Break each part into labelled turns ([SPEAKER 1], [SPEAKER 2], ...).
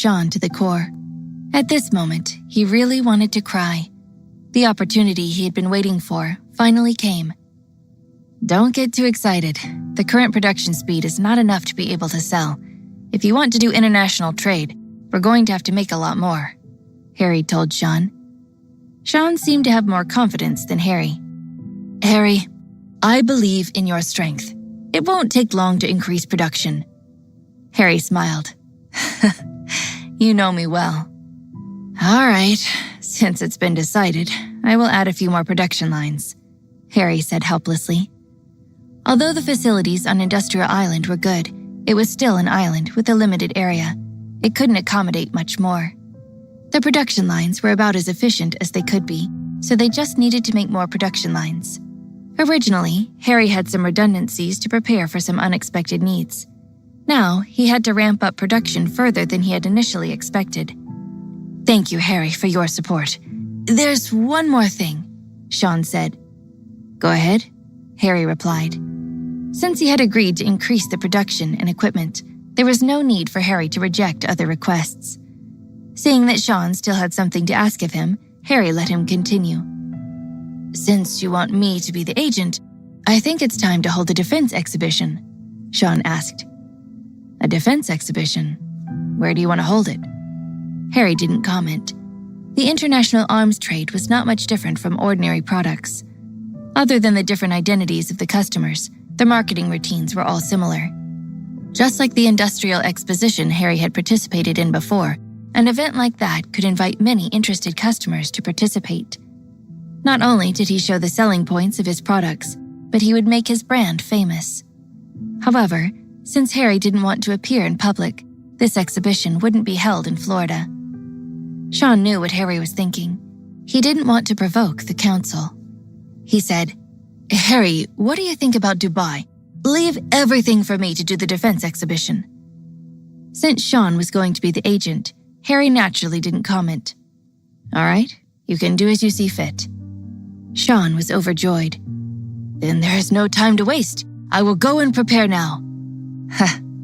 [SPEAKER 1] Sean to the core. At this moment, he really wanted to cry. The opportunity he had been waiting for finally came. Don't get too excited. The current production speed is not enough to be able to sell. If you want to do international trade, we're going to have to make a lot more, Harry told Sean. Sean seemed to have more confidence than Harry. Harry, I believe in your strength. It won't take long to increase production. Harry smiled. You know me well. All right, since it's been decided, I will add a few more production lines, Harry said helplessly. Although the facilities on Industrial Island were good, it was still an island with a limited area. It couldn't accommodate much more. The production lines were about as efficient as they could be, so they just needed to make more production lines. Originally, Harry had some redundancies to prepare for some unexpected needs. Now, he had to ramp up production further than he had initially expected. Thank you, Harry, for your support. There's one more thing, Sean said. Go ahead, Harry replied. Since he had agreed to increase the production and equipment, there was no need for Harry to reject other requests. Seeing that Sean still had something to ask of him, Harry let him continue. Since you want me to be the agent, I think it's time to hold a defense exhibition, Sean asked. A defense exhibition? Where do you want to hold it? Harry didn't comment. The international arms trade was not much different from ordinary products. Other than the different identities of the customers, the marketing routines were all similar. Just like the industrial exposition Harry had participated in before, an event like that could invite many interested customers to participate. Not only did he show the selling points of his products, but he would make his brand famous. However, since Harry didn't want to appear in public, this exhibition wouldn't be held in Florida. Sean knew what Harry was thinking. He didn't want to provoke the council. He said, Harry, what do you think about Dubai? Leave everything for me to do the defense exhibition. Since Sean was going to be the agent, Harry naturally didn't comment. All right, you can do as you see fit. Sean was overjoyed. Then there is no time to waste. I will go and prepare now.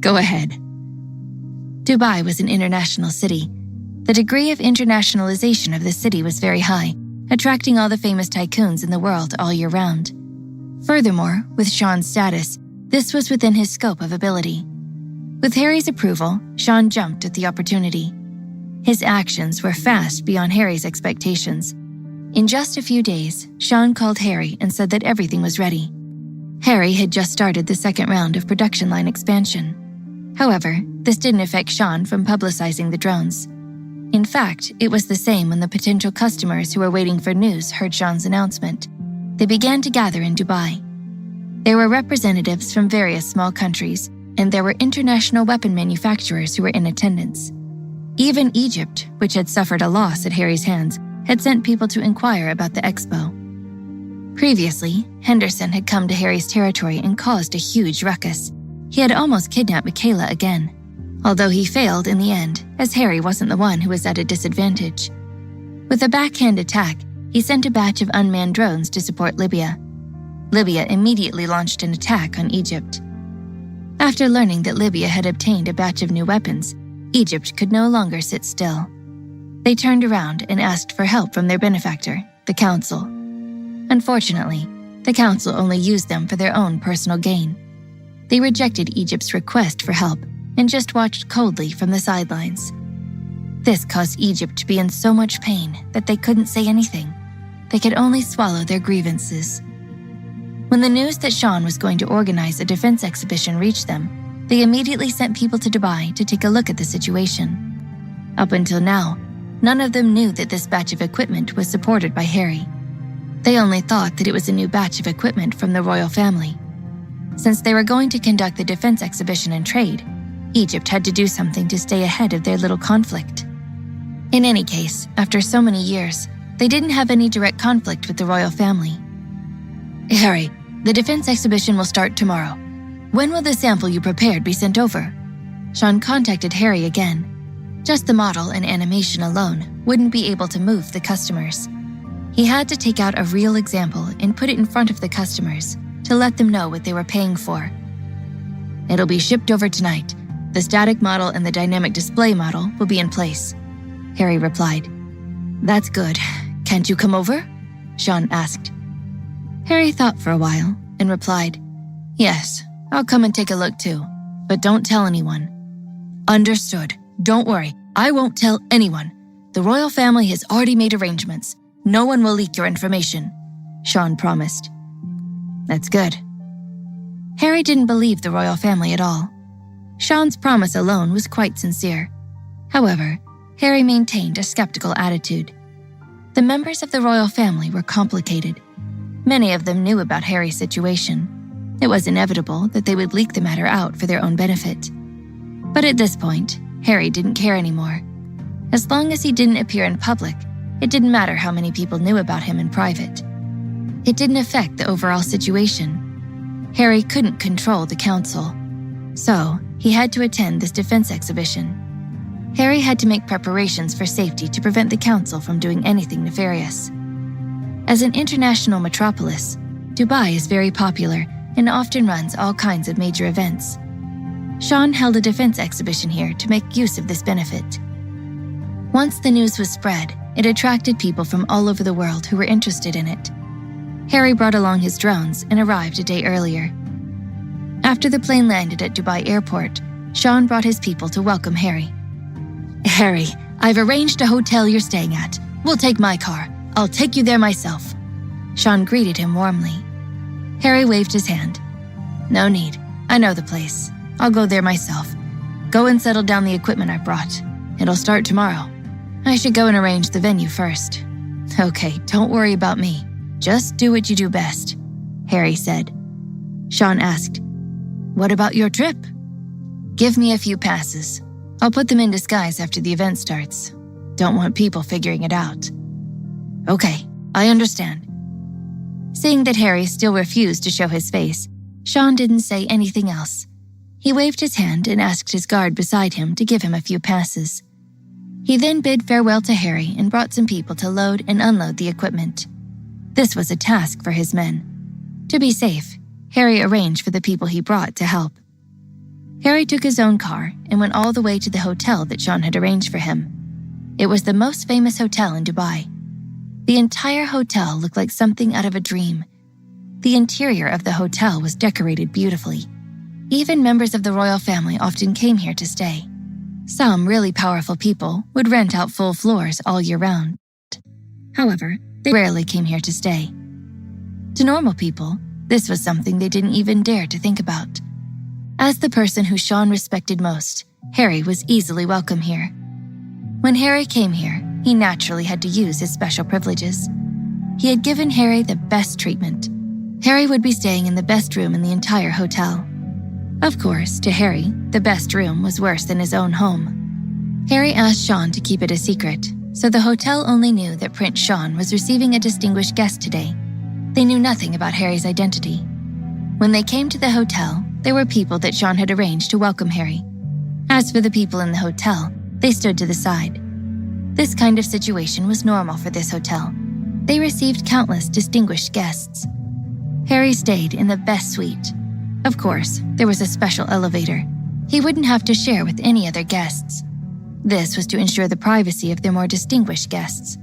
[SPEAKER 1] Go ahead. Dubai was an international city. The degree of internationalization of the city was very high, attracting all the famous tycoons in the world all year round. Furthermore, with Sean's status, this was within his scope of ability. With Harry's approval, Sean jumped at the opportunity. His actions were fast beyond Harry's expectations. In just a few days, Sean called Harry and said that everything was ready. Harry had just started the second round of production line expansion. However, this didn't affect Sean from publicizing the drones. In fact, it was the same when the potential customers who were waiting for news heard Sean's announcement. They began to gather in Dubai. There were representatives from various small countries, and there were international weapon manufacturers who were in attendance. Even Egypt, which had suffered a loss at Harry's hands, had sent people to inquire about the expo. Previously, Henderson had come to Harry's territory and caused a huge ruckus. He had almost kidnapped Michaela again, although he failed in the end, as Harry wasn't the one who was at a disadvantage. With a backhand attack, he sent a batch of unmanned drones to support Libya. Libya immediately launched an attack on Egypt. After learning that Libya had obtained a batch of new weapons, Egypt could no longer sit still. They turned around and asked for help from their benefactor, the Council. Unfortunately, the Council only used them for their own personal gain. They rejected Egypt's request for help and just watched coldly from the sidelines. This caused Egypt to be in so much pain that they couldn't say anything. They could only swallow their grievances. When the news that Sean was going to organize a defense exhibition reached them, they immediately sent people to Dubai to take a look at the situation. Up until now, none of them knew that this batch of equipment was supported by Harry. They only thought that it was a new batch of equipment from the royal family. Since they were going to conduct the defense exhibition and trade, Egypt had to do something to stay ahead of their little conflict. In any case, after so many years, they didn't have any direct conflict with the royal family. Harry, the defense exhibition will start tomorrow. When will the sample you prepared be sent over? Sean contacted Harry again. Just the model and animation alone wouldn't be able to move the customers. He had to take out a real example and put it in front of the customers to let them know what they were paying for. It'll be shipped over tonight. The static model and the dynamic display model will be in place, Harry replied. That's good. Can't you come over? Sean asked. Harry thought for a while and replied, Yes, I'll come and take a look too, but don't tell anyone. Understood. Don't worry, I won't tell anyone. The royal family has already made arrangements. No one will leak your information, Sean promised. That's good. Harry didn't believe the royal family at all. Sean's promise alone was quite sincere. However, Harry maintained a skeptical attitude. The members of the royal family were complicated. Many of them knew about Harry's situation. It was inevitable that they would leak the matter out for their own benefit. But at this point, Harry didn't care anymore. As long as he didn't appear in public, it didn't matter how many people knew about him in private. It didn't affect the overall situation. Harry couldn't control the council, so he had to attend this defense exhibition. Harry had to make preparations for safety to prevent the council from doing anything nefarious. As an international metropolis, Dubai is very popular and often runs all kinds of major events. Sean held a defense exhibition here to make use of this benefit. Once the news was spread, it attracted people from all over the world who were interested in it. Harry brought along his drones and arrived a day earlier. After the plane landed at Dubai Airport, Sean brought his people to welcome Harry. Harry, I've arranged a hotel you're staying at. We'll take my car. I'll take you there myself. Sean greeted him warmly. Harry waved his hand. No need. I know the place. I'll go there myself. Go and settle down the equipment I brought. It'll start tomorrow. I should go and arrange the venue first. Okay, don't worry about me. Just do what you do best, Harry said. Sean asked, What about your trip? Give me a few passes. I'll put them in disguise after the event starts. Don't want people figuring it out. Okay, I understand. Seeing that Harry still refused to show his face, Sean didn't say anything else. He waved his hand and asked his guard beside him to give him a few passes. He then bid farewell to Harry and brought some people to load and unload the equipment. This was a task for his men. To be safe, Harry arranged for the people he brought to help. Harry took his own car and went all the way to the hotel that Sean had arranged for him. It was the most famous hotel in Dubai. The entire hotel looked like something out of a dream. The interior of the hotel was decorated beautifully. Even members of the royal family often came here to stay. Some really powerful people would rent out full floors all year round. However, they rarely came here to stay. To normal people, this was something they didn't even dare to think about. As the person who Sean respected most, Harry was easily welcome here. When Harry came here, he naturally had to use his special privileges. He had given Harry the best treatment. Harry would be staying in the best room in the entire hotel. Of course, to Harry, the best room was worse than his own home. Harry asked Sean to keep it a secret, so the hotel only knew that Prince Sean was receiving a distinguished guest today. They knew nothing about Harry's identity. When they came to the hotel, there were people that Sean had arranged to welcome Harry. As for the people in the hotel, they stood to the side. This kind of situation was normal for this hotel. They received countless distinguished guests. Harry stayed in the best suite. Of course, there was a special elevator. He wouldn't have to share with any other guests. This was to ensure the privacy of their more distinguished guests.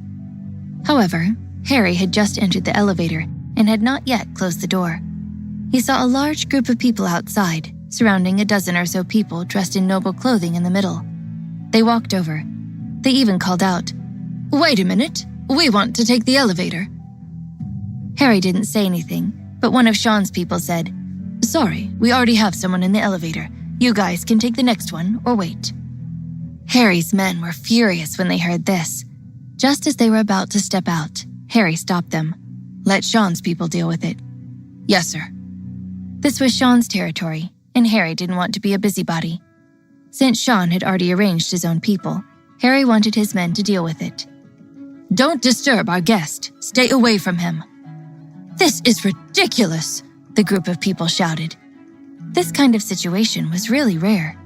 [SPEAKER 1] However, Harry had just entered the elevator and had not yet closed the door. He saw a large group of people outside, surrounding a dozen or so people dressed in noble clothing in the middle. They walked over. They even called out, "Wait a minute, we want to take the elevator." Harry didn't say anything, but one of Sean's people said, "Sorry, we already have someone in the elevator. You guys can take the next one or wait." Harry's men were furious when they heard this. Just as they were about to step out, Harry stopped them. "Let Sean's people deal with it." "Yes, sir." This was Sean's territory, and Harry didn't want to be a busybody. Since Sean had already arranged his own people, Harry wanted his men to deal with it. "Don't disturb our guest. Stay away from him." "This is ridiculous," the group of people shouted. This kind of situation was really rare.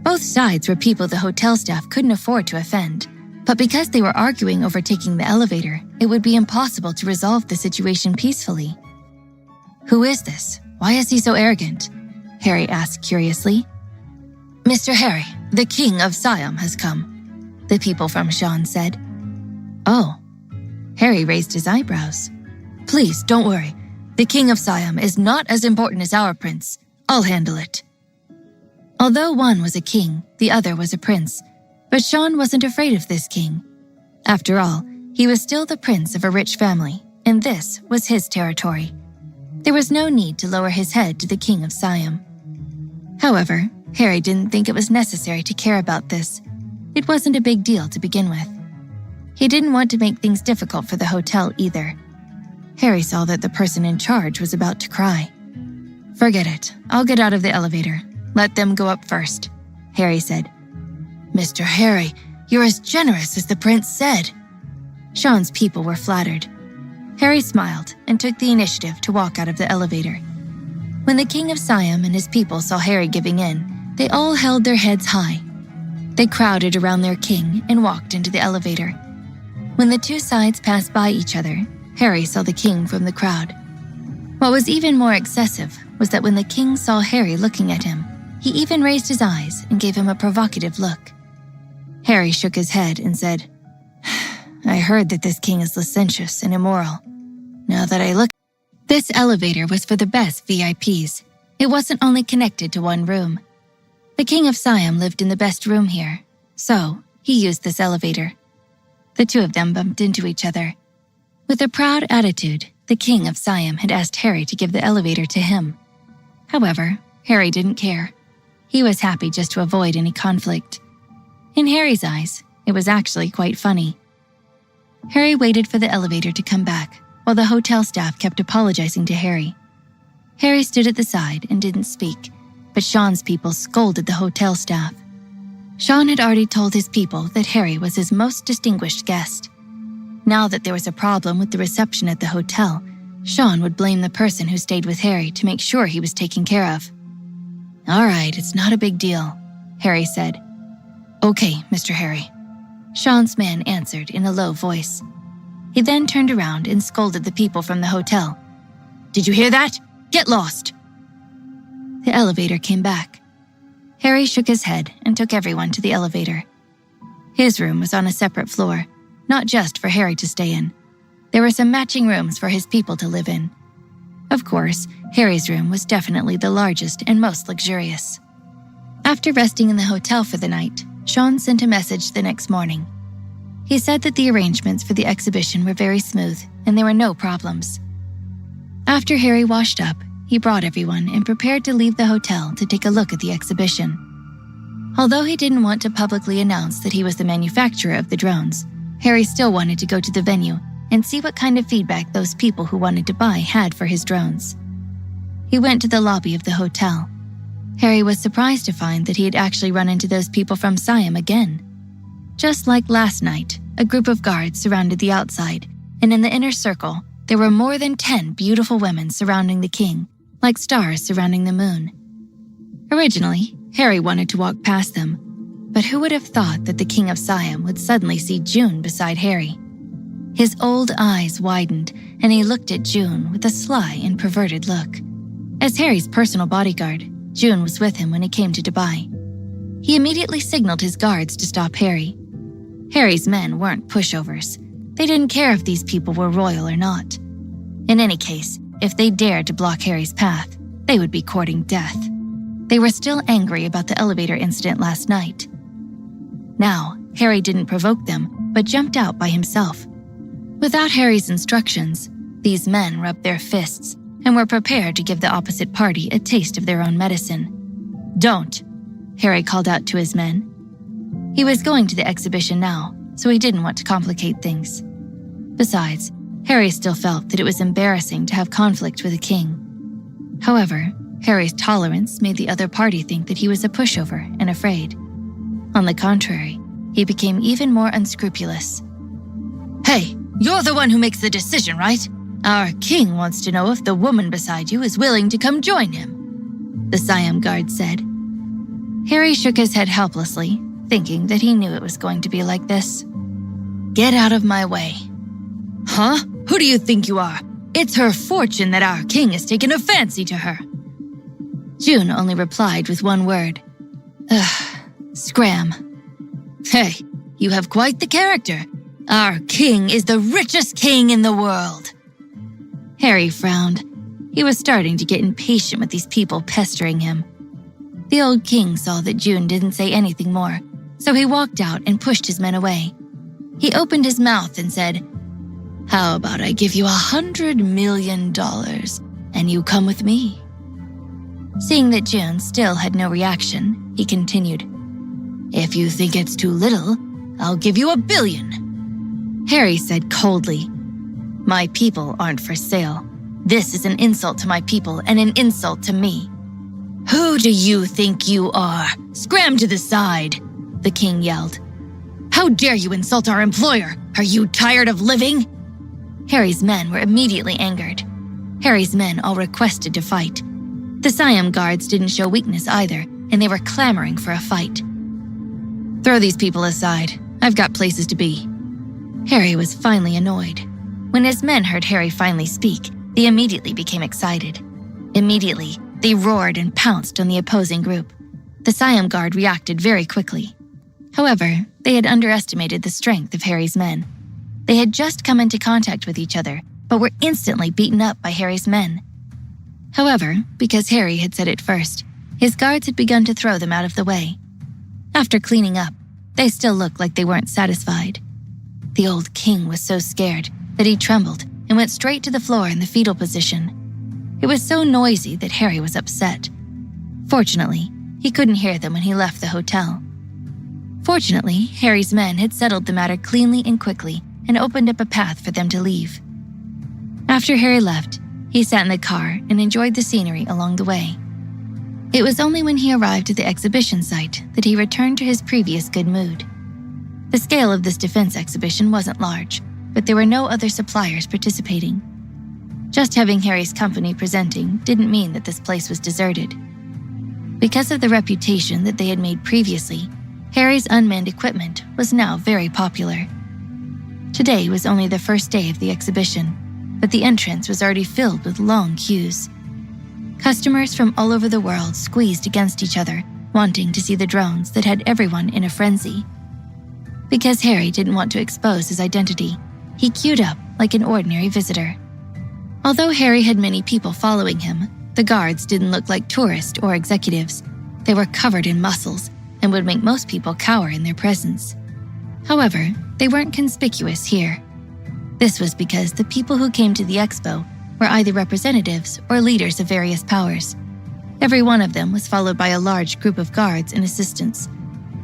[SPEAKER 1] Both sides were people the hotel staff couldn't afford to offend, but because they were arguing over taking the elevator, it would be impossible to resolve the situation peacefully. "Who is this? Why is he so arrogant?" Harry asked curiously. "Mr. Harry, the King of Siam has come," the people from Shan said. "Oh." Harry raised his eyebrows. "Please, don't worry. The King of Siam is not as important as our prince. I'll handle it." Although one was a king, the other was a prince, but Shan wasn't afraid of this king. After all, he was still the prince of a rich family, and this was his territory. There was no need to lower his head to the King of Siam. However, Harry didn't think it was necessary to care about this. It wasn't a big deal to begin with. He didn't want to make things difficult for the hotel either. Harry saw that the person in charge was about to cry. "Forget it. I'll get out of the elevator. Let them go up first," Harry said. "Mr. Harry, you're as generous as the prince said." Sean's people were flattered. Harry smiled and took the initiative to walk out of the elevator. When the King of Siam and his people saw Harry giving in, they all held their heads high. They crowded around their king and walked into the elevator. When the two sides passed by each other, Harry saw the king from the crowd. What was even more excessive was that when the king saw Harry looking at him, he even raised his eyes and gave him a provocative look. Harry shook his head and said, "I heard that this king is licentious and immoral. Now that I look..." This elevator was for the best VIPs. It wasn't only connected to one room. The King of Siam lived in the best room here, so he used this elevator. The two of them bumped into each other. With a proud attitude, the King of Siam had asked Harry to give the elevator to him. However, Harry didn't care. He was happy just to avoid any conflict. In Harry's eyes, it was actually quite funny. Harry waited for the elevator to come back, while the hotel staff kept apologizing to Harry. Harry stood at the side and didn't speak, but Sean's people scolded the hotel staff. Sean had already told his people that Harry was his most distinguished guest. Now that there was a problem with the reception at the hotel, Sean would blame the person who stayed with Harry to make sure he was taken care of. "All right, it's not a big deal," Harry said. "Okay, Mr. Harry," Sean's man answered in a low voice. He then turned around and scolded the people from the hotel. "Did you hear that? Get lost!" The elevator came back. Harry shook his head and took everyone to the elevator. His room was on a separate floor, not just for Harry to stay in. There were some matching rooms for his people to live in. Of course, Harry's room was definitely the largest and most luxurious. After resting in the hotel for the night, Sean sent a message the next morning. He said that the arrangements for the exhibition were very smooth and there were no problems. After Harry washed up, he brought everyone and prepared to leave the hotel to take a look at the exhibition. Although he didn't want to publicly announce that he was the manufacturer of the drones, Harry still wanted to go to the venue and see what kind of feedback those people who wanted to buy had for his drones. He went to the lobby of the hotel. Harry was surprised to find that he had actually run into those people from Siam again. Just like last night, a group of guards surrounded the outside, and in the inner circle, there were more than 10 beautiful women surrounding the king, like stars surrounding the moon. Originally, Harry wanted to walk past them, but who would have thought that the King of Siam would suddenly see June beside Harry? His old eyes widened, and he looked at June with a sly and perverted look. As Harry's personal bodyguard, June was with him when he came to Dubai. He immediately signaled his guards to stop Harry. Harry's men weren't pushovers. They didn't care if these people were royal or not. In any case, if they dared to block Harry's path, they would be courting death. They were still angry about the elevator incident last night. Now, Harry didn't provoke them, but jumped out by himself. Without Harry's instructions, these men rubbed their fists and were prepared to give the opposite party a taste of their own medicine. "Don't," Harry called out to his men. He was going to the exhibition now, so he didn't want to complicate things. Besides, Harry still felt that it was embarrassing to have conflict with a king. However, Harry's tolerance made the other party think that he was a pushover and afraid. On the contrary, he became even more unscrupulous. "Hey, you're the one who makes the decision, right? Our king wants to know if the woman beside you is willing to come join him," the Siam guard said. Harry shook his head helplessly, thinking that he knew it was going to be like this. "Get out of my way." "Huh? Who do you think you are? It's her fortune that our king has taken a fancy to her." June only replied with one word. Scram. Hey, you have quite the character. Our king is the richest king in the world. Harry frowned. He was starting to get impatient with these people pestering him. The old king saw that June didn't say anything more, so he walked out and pushed his men away. He opened his mouth and said, "How about I give you $100 million and you come with me?" Seeing that June still had no reaction, he continued, "If you think it's too little, I'll give you $1 billion. Harry said coldly, "My people aren't for sale. This is an insult to my people and an insult to me." "Who do you think you are? Scram to the side," the king yelled. "How dare you insult our employer? Are you tired of living?" Harry's men were immediately angered. Harry's men all requested to fight. The Siam guards didn't show weakness either, and they were clamoring for a fight. "Throw these people aside. I've got places to be." Harry was finally annoyed. When his men heard Harry finally speak, they immediately became excited. Immediately, they roared and pounced on the opposing group. The Siam guard reacted very quickly. However, they had underestimated the strength of Harry's men. They had just come into contact with each other, but were instantly beaten up by Harry's men. However, because Harry had said it first, his guards had begun to throw them out of the way. After cleaning up, they still looked like they weren't satisfied. The old king was so scared that he trembled and went straight to the floor in the fetal position. It was so noisy that Harry was upset. Fortunately, he couldn't hear them when he left the hotel. Fortunately, Harry's men had settled the matter cleanly and quickly and opened up a path for them to leave. After Harry left, he sat in the car and enjoyed the scenery along the way. It was only when he arrived at the exhibition site that he returned to his previous good mood. The scale of this defense exhibition wasn't large, but there were no other suppliers participating. Just having Harry's company presenting didn't mean that this place was deserted. Because of the reputation that they had made previously, Harry's unmanned equipment was now very popular. Today was only the first day of the exhibition, but the entrance was already filled with long queues. Customers from all over the world squeezed against each other, wanting to see the drones that had everyone in a frenzy. Because Harry didn't want to expose his identity, he queued up like an ordinary visitor. Although Harry had many people following him, the guards didn't look like tourists or executives. They were covered in muscles and would make most people cower in their presence. However, they weren't conspicuous here. This was because the people who came to the expo were either representatives or leaders of various powers. Every one of them was followed by a large group of guards and assistants.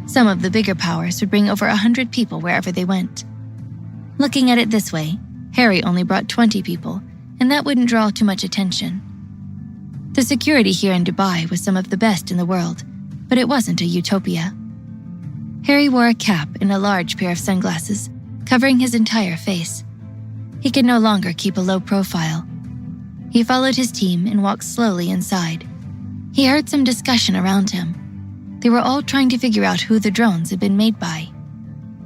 [SPEAKER 1] Some of the bigger powers would bring over 100 people wherever they went. Looking at it this way, Harry only brought 20 people, and that wouldn't draw too much attention. The security here in Dubai was some of the best in the world, but it wasn't a utopia. Harry wore a cap and a large pair of sunglasses, covering his entire face. He could no longer keep a low profile. He followed his team and walked slowly inside. He heard some discussion around him. They were all trying to figure out who the drones had been made by.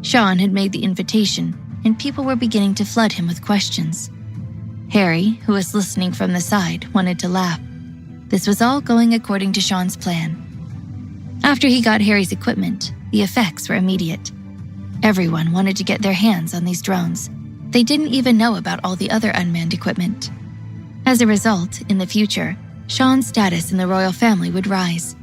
[SPEAKER 1] Sean had made the invitation, and people were beginning to flood him with questions. Harry, who was listening from the side, wanted to laugh. This was all going according to Sean's plan. After he got Harry's equipment, the effects were immediate. Everyone wanted to get their hands on these drones. They didn't even know about all the other unmanned equipment. As a result, in the future, Sean's status in the royal family would rise.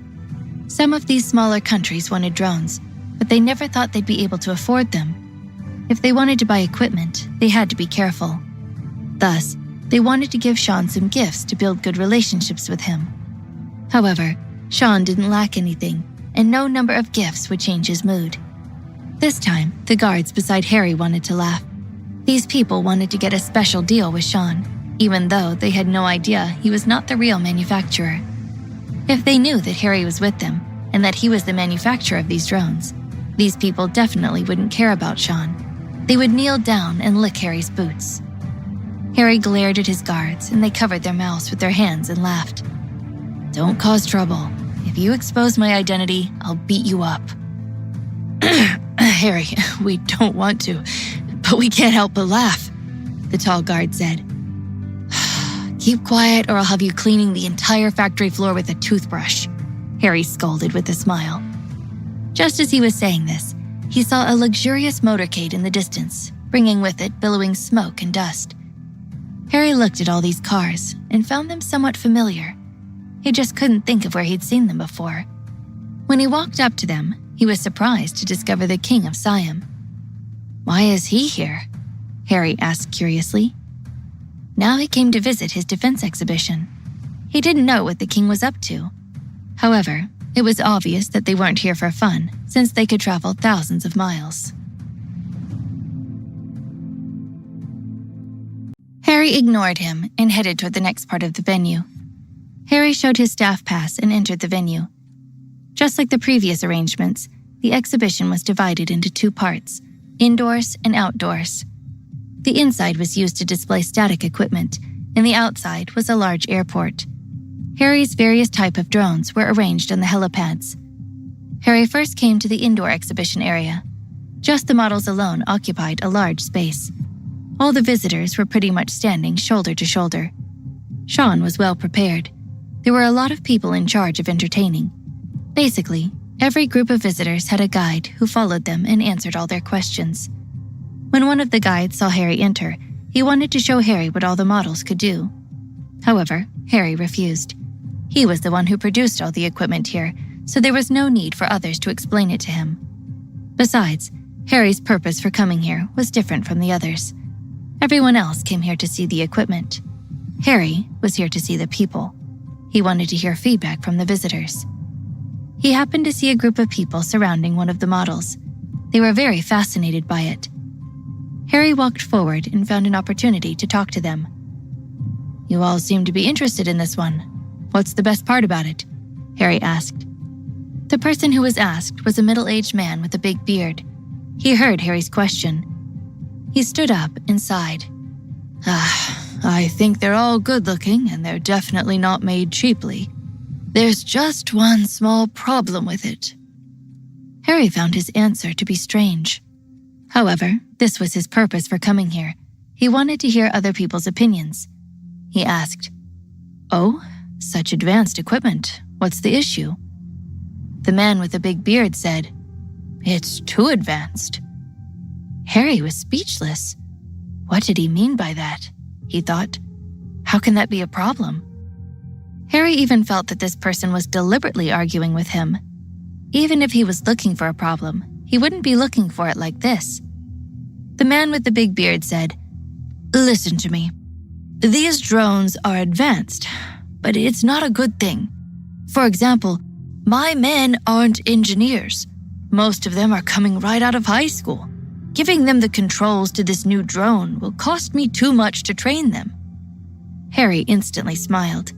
[SPEAKER 1] Some of these smaller countries wanted drones, but they never thought they'd be able to afford them. If they wanted to buy equipment, they had to be careful. Thus, they wanted to give Sean some gifts to build good relationships with him. However, Sean didn't lack anything, and no number of gifts would change his mood. This time, the guards beside Harry wanted to laugh. These people wanted to get a special deal with Sean, even though they had no idea he was not the real manufacturer. If they knew that Harry was with them, and that he was the manufacturer of these drones, these people definitely wouldn't care about Sean. They would kneel down and lick Harry's boots. Harry glared at his guards, and they covered their mouths with their hands and laughed. "Don't cause trouble. If you expose my identity, I'll beat you up." "Harry, we don't want to, but we can't help but laugh," the tall guard said. "Keep quiet or I'll have you cleaning the entire factory floor with a toothbrush," Harry scolded with a smile. Just as he was saying this, he saw a luxurious motorcade in the distance, bringing with it billowing smoke and dust. Harry looked at all these cars and found them somewhat familiar. He just couldn't think of where he'd seen them before. When he walked up to them, he was surprised to discover the King of Siam. "Why is he here?" Harry asked curiously. Now he came to visit his defense exhibition. He didn't know what the king was up to. However, it was obvious that they weren't here for fun, since they could travel thousands of miles. Harry ignored him and headed toward the next part of the venue. Harry showed his staff pass and entered the venue. Just like the previous arrangements, the exhibition was divided into two parts, indoors and outdoors. The inside was used to display static equipment, and the outside was a large airport. Harry's various types of drones were arranged on the helipads. Harry first came to the indoor exhibition area. Just the models alone occupied a large space. All the visitors were pretty much standing shoulder to shoulder. Sean was well prepared. There were a lot of people in charge of entertaining. Basically, every group of visitors had a guide who followed them and answered all their questions. When one of the guides saw Harry enter, he wanted to show Harry what all the models could do. However, Harry refused. He was the one who produced all the equipment here, so there was no need for others to explain it to him. Besides, Harry's purpose for coming here was different from the others. Everyone else came here to see the equipment. Harry was here to see the people. He wanted to hear feedback from the visitors. He happened to see a group of people surrounding one of the models. They were very fascinated by it. Harry walked forward and found an opportunity to talk to them. "You all seem to be interested in this one. What's the best part about it?" Harry asked. The person who was asked was a middle-aged man with a big beard. He heard Harry's question. He stood up and sighed. I think they're all good-looking, and they're definitely not made cheaply. There's just one small problem with it." Harry found his answer to be strange. However, this was his purpose for coming here. He wanted to hear other people's opinions. He asked, "Oh, such advanced equipment. What's the issue?" The man with the big beard said, "It's too advanced." Harry was speechless. What did he mean by that? He thought. How can that be a problem? Harry even felt that this person was deliberately arguing with him. Even if he was looking for a problem, he wouldn't be looking for it like this. The man with the big beard said, "Listen to me. These drones are advanced, but it's not a good thing. For example, my men aren't engineers. Most of them are coming right out of high school. Giving them the controls to this new drone will cost me too much to train them." Harry instantly smiled.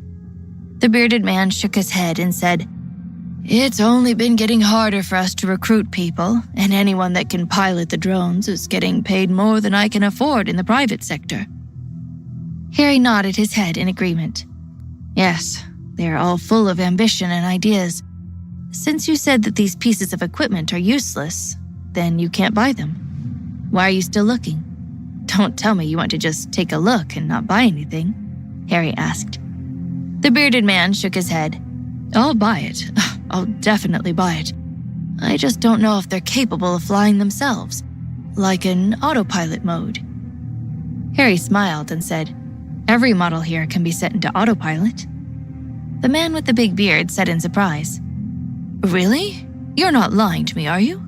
[SPEAKER 1] The bearded man shook his head and said, "It's only been getting harder for us to recruit people, and anyone that can pilot the drones is getting paid more than I can afford in the private sector." Harry nodded his head in agreement. "Yes, they're all full of ambition and ideas. Since you said that these pieces of equipment are useless, then you can't buy them. Why are you still looking? Don't tell me you want to just take a look and not buy anything," Harry asked. The bearded man shook his head. "I'll buy it. I'll definitely buy it. I just don't know if they're capable of flying themselves, like in autopilot mode." Harry smiled and said, "Every model here can be set into autopilot." The man with the big beard said in surprise, "Really? You're not lying to me, are you?"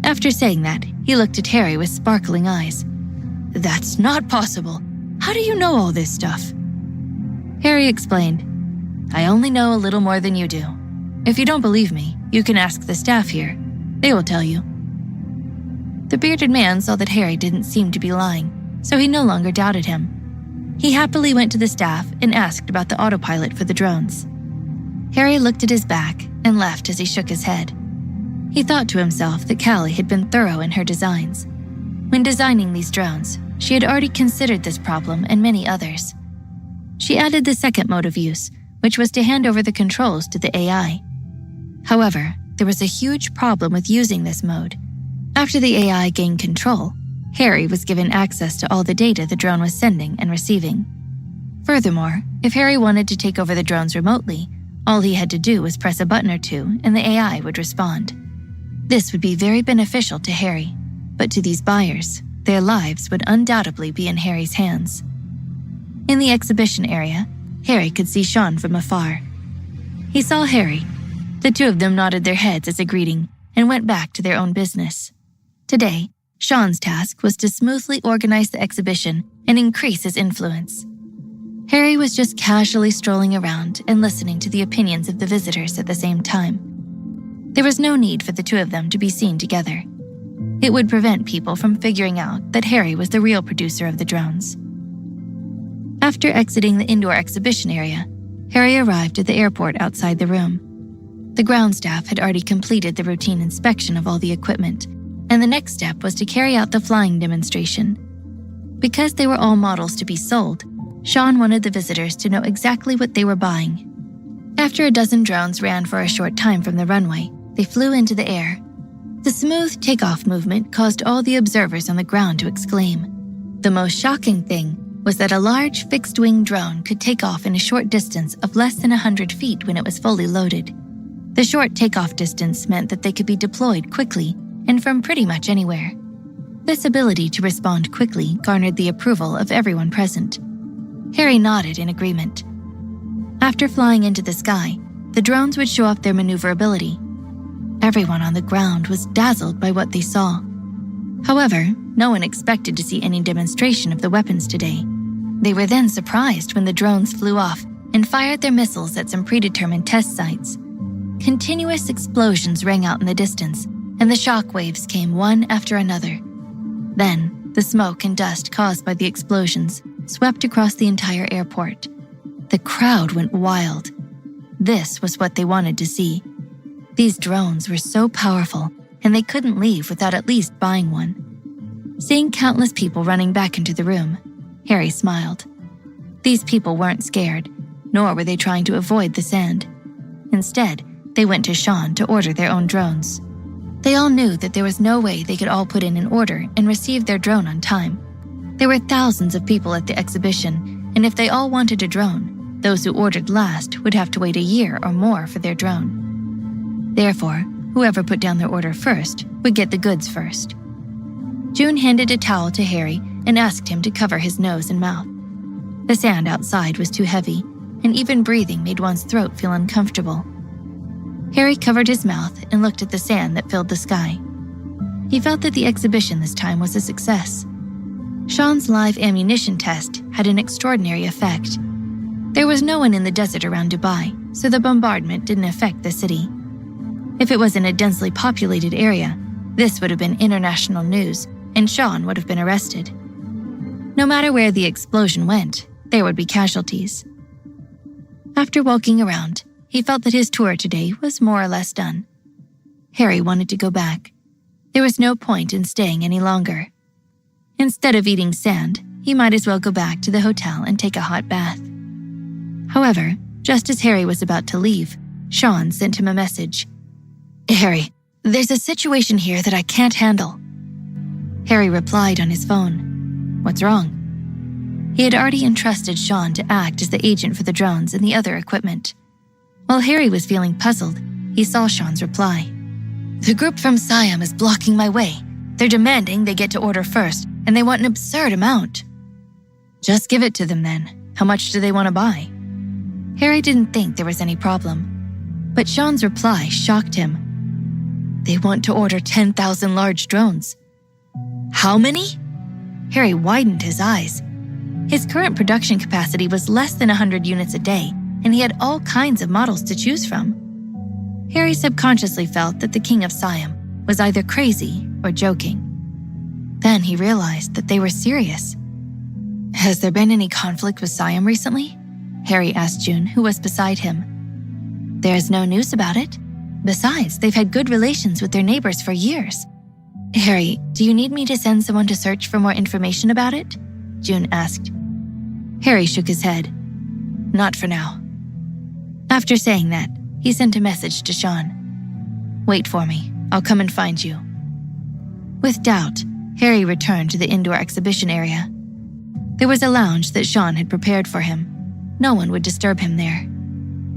[SPEAKER 1] After saying that, he looked at Harry with sparkling eyes. "That's not possible. How do you know all this stuff?" Harry explained, "I only know a little more than you do. If you don't believe me, you can ask the staff here. They will tell you." The bearded man saw that Harry didn't seem to be lying, so he no longer doubted him. He happily went to the staff and asked about the autopilot for the drones. Harry looked at his back and laughed as he shook his head. He thought to himself that Callie had been thorough in her designs. When designing these drones, she had already considered this problem and many others. She added the second mode of use, which was to hand over the controls to the AI. However, there was a huge problem with using this mode. After the AI gained control, Harry was given access to all the data the drone was sending and receiving. Furthermore, if Harry wanted to take over the drones remotely, all he had to do was press a button or two and the AI would respond. This would be very beneficial to Harry, but to these buyers, their lives would undoubtedly be in Harry's hands. In the exhibition area, Harry could see Sean from afar. He saw Harry. The two of them nodded their heads as a greeting and went back to their own business. Today, Sean's task was to smoothly organize the exhibition and increase his influence. Harry was just casually strolling around and listening to the opinions of the visitors at the same time. There was no need for the two of them to be seen together. It would prevent people from figuring out that Harry was the real producer of the drones. After exiting the indoor exhibition area, Harry arrived at the airport outside the room. The ground staff had already completed the routine inspection of all the equipment, and the next step was to carry out the flying demonstration. Because they were all models to be sold, Sean wanted the visitors to know exactly what they were buying. After a dozen drones ran for a short time from the runway, they flew into the air. The smooth takeoff movement caused all the observers on the ground to exclaim. The most shocking thing was that a large fixed-wing drone could take off in a short distance of less than 100 feet when it was fully loaded. The short takeoff distance meant that they could be deployed quickly and from pretty much anywhere. This ability to respond quickly garnered the approval of everyone present. Harry nodded in agreement. After flying into the sky, the drones would show off their maneuverability. Everyone on the ground was dazzled by what they saw. However, no one expected to see any demonstration of the weapons today. They were then surprised when the drones flew off and fired their missiles at some predetermined test sites. Continuous explosions rang out in the distance, and the shock waves came one after another. Then, the smoke and dust caused by the explosions swept across the entire airport. The crowd went wild. This was what they wanted to see. These drones were so powerful, and they couldn't leave without at least buying one. Seeing countless people running back into the room, Harry smiled. These people weren't scared, nor were they trying to avoid the sand. Instead, they went to Sean to order their own drones. They all knew that there was no way they could all put in an order and receive their drone on time. There were thousands of people at the exhibition, and if they all wanted a drone, those who ordered last would have to wait a year or more for their drone. Therefore, whoever put down their order first would get the goods first. June handed a towel to Harry and asked him to cover his nose and mouth. The sand outside was too heavy, and even breathing made one's throat feel uncomfortable. Harry covered his mouth and looked at the sand that filled the sky. He felt that the exhibition this time was a success. Sean's live ammunition test had an extraordinary effect. There was no one in the desert around Dubai, so the bombardment didn't affect the city. If it was in a densely populated area, this would have been international news, and Sean would have been arrested. No matter where the explosion went, there would be casualties. After walking around, he felt that his tour today was more or less done. Harry wanted to go back. There was no point in staying any longer. Instead of eating sand, he might as well go back to the hotel and take a hot bath. However, just as Harry was about to leave, Sean sent him a message. "Harry, there's a situation here that I can't handle." Harry replied on his phone. "What's wrong?" He had already entrusted Sean to act as the agent for the drones and the other equipment. While Harry was feeling puzzled, he saw Sean's reply. "The group from Siam is blocking my way. They're demanding they get to order first, and they want an absurd amount." "Just give it to them then. How much do they want to buy?" Harry didn't think there was any problem, but Sean's reply shocked him. "They want to order 10,000 large drones." "How many?" Harry widened his eyes. His current production capacity was less than 100 units a day, and he had all kinds of models to choose from. Harry subconsciously felt that the king of Siam was either crazy or joking. Then he realized that they were serious. "Has there been any conflict with Siam recently?" Harry asked June, who was beside him. "There's no news about it. Besides, they've had good relations with their neighbors for years." "Harry, do you need me to send someone to search for more information about it?" June asked. Harry shook his head. "Not for now." After saying that, he sent a message to Sean. "Wait for me. I'll come and find you." With doubt, Harry returned to the indoor exhibition area. There was a lounge that Sean had prepared for him. No one would disturb him there.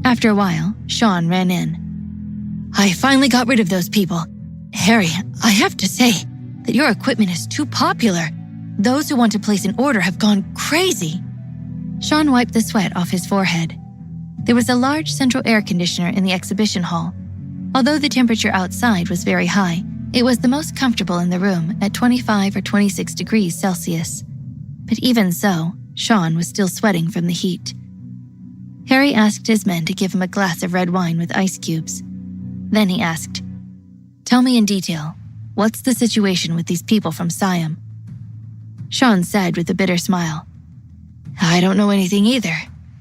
[SPEAKER 1] After a while, Sean ran in. "I finally got rid of those people. Harry, I have to say that your equipment is too popular. Those who want to place an order have gone crazy. Sean wiped the sweat off his forehead. There was a large central air conditioner in the exhibition hall. Although the temperature outside was very high, it was the most comfortable in the room at 25 or 26 degrees Celsius. But even so, Sean was still sweating from the heat. Harry asked his men to give him a glass of red wine with ice cubes. Then he asked, "Tell me in detail, what's the situation with these people from Siam?" Sean said with a bitter smile, "I don't know anything either.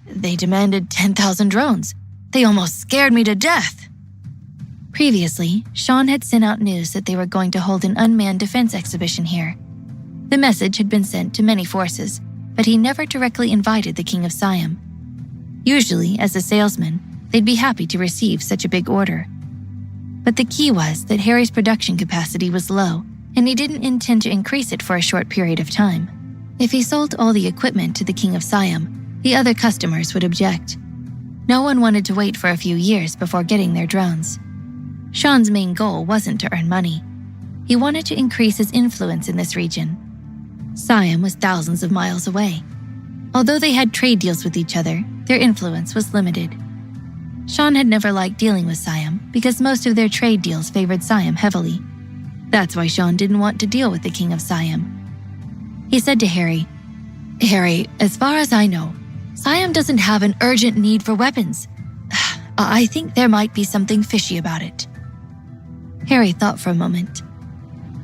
[SPEAKER 1] They demanded 10,000 drones. They almost scared me to death." Previously, Sean had sent out news that they were going to hold an unmanned defense exhibition here. The message had been sent to many forces, but he never directly invited the King of Siam. Usually, as a salesman, they'd be happy to receive such a big order. But the key was that Harry's production capacity was low, and he didn't intend to increase it for a short period of time. If he sold all the equipment to the King of Siam, the other customers would object. No one wanted to wait for a few years before getting their drones. Sean's main goal wasn't to earn money. He wanted to increase his influence in this region. Siam was thousands of miles away. Although they had trade deals with each other, their influence was limited. Sean had never liked dealing with Siam because most of their trade deals favored Siam heavily. That's why Sean didn't want to deal with the King of Siam. He said to Harry, "Harry, as far as I know, Siam doesn't have an urgent need for weapons. I think there might be something fishy about it." Harry thought for a moment.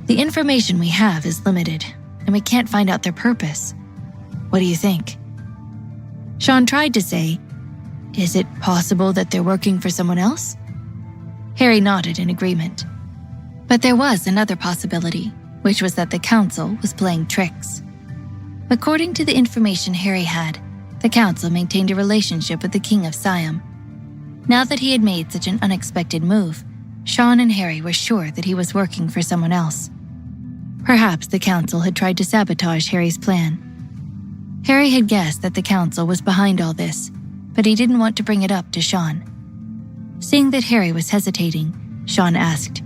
[SPEAKER 1] "The information we have is limited, and we can't find out their purpose. What do you think?" Sean tried to say, "Is it possible that they're working for someone else?" Harry nodded in agreement. But there was another possibility, which was that the council was playing tricks. According to the information Harry had, the council maintained a relationship with the King of Siam. Now that he had made such an unexpected move, Sean and Harry were sure that he was working for someone else. Perhaps the council had tried to sabotage Harry's plan. Harry had guessed that the council was behind all this, but he didn't want to bring it up to Sean. Seeing that Harry was hesitating, Sean asked,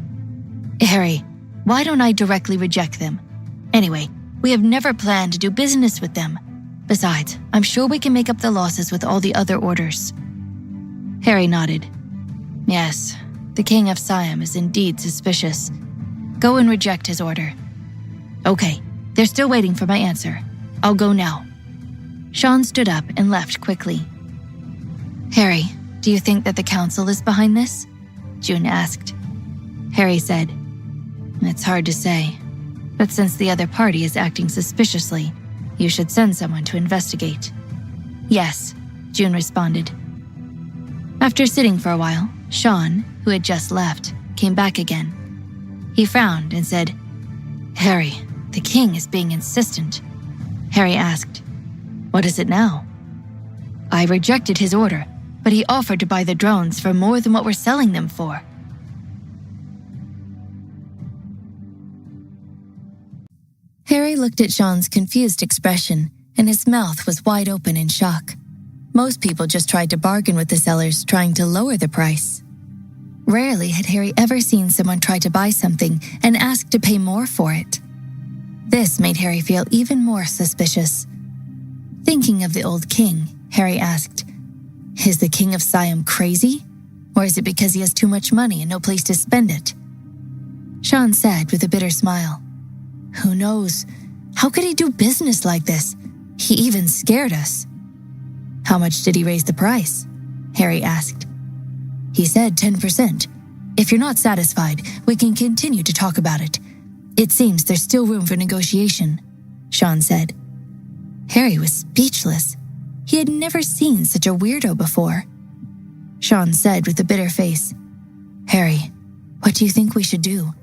[SPEAKER 1] "Harry, why don't I directly reject them? Anyway, we have never planned to do business with them. Besides, I'm sure we can make up the losses with all the other orders." Harry nodded. "Yes, the King of Siam is indeed suspicious. Go and reject his order." "Okay, they're still waiting for my answer. I'll go now." Sean stood up and left quickly. "Harry, do you think that the council is behind this?" June asked. Harry said, "It's hard to say, but since the other party is acting suspiciously, you should send someone to investigate." "Yes," June responded. After sitting for a while, Sean, who had just left, came back again. He frowned and said, "Harry, the king is being insistent." Harry asked, "What is it now?" "I rejected his order, but he offered to buy the drones for more than what we're selling them for." Harry looked at Sean's confused expression, and his mouth was wide open in shock. Most people just tried to bargain with the sellers, trying to lower the price. Rarely had Harry ever seen someone try to buy something and ask to pay more for it. This made Harry feel even more suspicious. Thinking of the old king, Harry asked, "Is the King of Siam crazy? Or is it because he has too much money and no place to spend it?" Sean said with a bitter smile, "Who knows? How could he do business like this? He even scared us." "How much did he raise the price?" Harry asked. "He said 10%. If you're not satisfied, we can continue to talk about it. It seems there's still room for negotiation," Sean said. Harry was speechless. He had never seen such a weirdo before. Sean said with a bitter face, "Harry, what do you think we should do?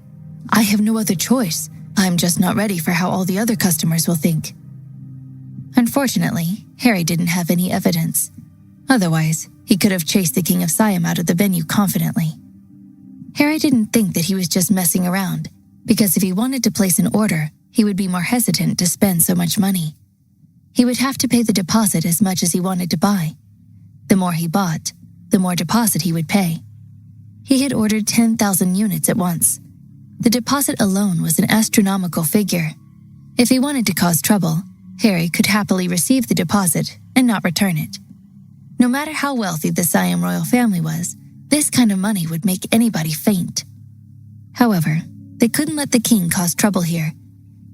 [SPEAKER 1] I have no other choice. I'm just not ready for how all the other customers will think." Unfortunately, Harry didn't have any evidence. Otherwise, he could have chased the King of Siam out of the venue confidently. Harry didn't think that he was just messing around, because if he wanted to place an order, he would be more hesitant to spend so much money. He would have to pay the deposit as much as he wanted to buy. The more he bought, the more deposit he would pay. He had ordered 10,000 units at once. The deposit alone was an astronomical figure. If he wanted to cause trouble, Harry could happily receive the deposit and not return it. No matter how wealthy the Siam royal family was, this kind of money would make anybody faint. However, they couldn't let the king cause trouble here.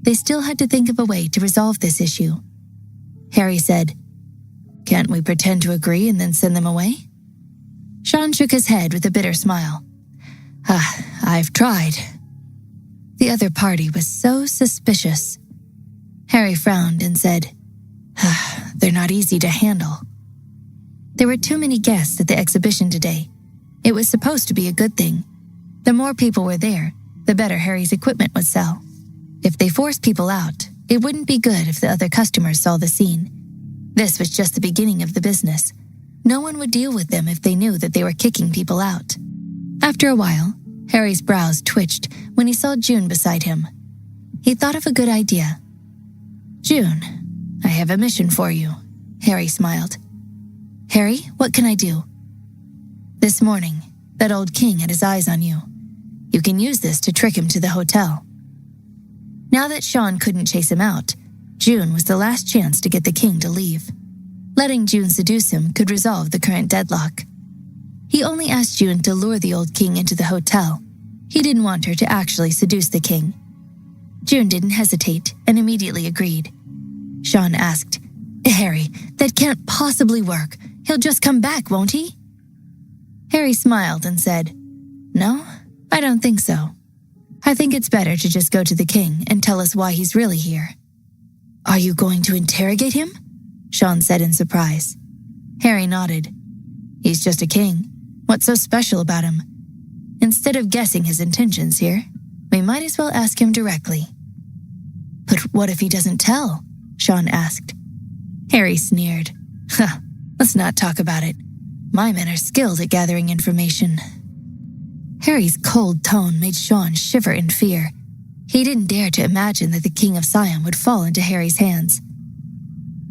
[SPEAKER 1] They still had to think of a way to resolve this issue. Harry said, "Can't we pretend to agree and then send them away?" Sean shook his head with a bitter smile. I've tried." The other party was so suspicious. Harry frowned and said, "They're not easy to handle." There were too many guests at the exhibition today. It was supposed to be a good thing. The more people were there, the better Harry's equipment would sell. If they forced people out, it wouldn't be good if the other customers saw the scene. This was just the beginning of the business. No one would deal with them if they knew that they were kicking people out. After a while, Harry's brows twitched when he saw June beside him. He thought of a good idea. "June, I have a mission for you," Harry smiled. "Harry, what can I do?" "This morning, that old king had his eyes on you. You can use this to trick him to the hotel." Now that Sean couldn't chase him out, June was the last chance to get the king to leave. Letting June seduce him could resolve the current deadlock. He only asked June to lure the old king into the hotel. He didn't want her to actually seduce the king. June didn't hesitate and immediately agreed. Sean asked, "Harry, that can't possibly work. He'll just come back, won't he?" Harry smiled and said, "No, I don't think so. I think it's better to just go to the king and tell us why he's really here." "Are you going to interrogate him?" Sean said in surprise. Harry nodded. "He's just a king. What's so special about him? Instead of guessing his intentions here, we might as well ask him directly." "But what if he doesn't tell?" Sean asked. Harry sneered. Let's not talk about it. My men are skilled at gathering information." Harry's cold tone made Sean shiver in fear. He didn't dare to imagine that the King of Siam would fall into Harry's hands.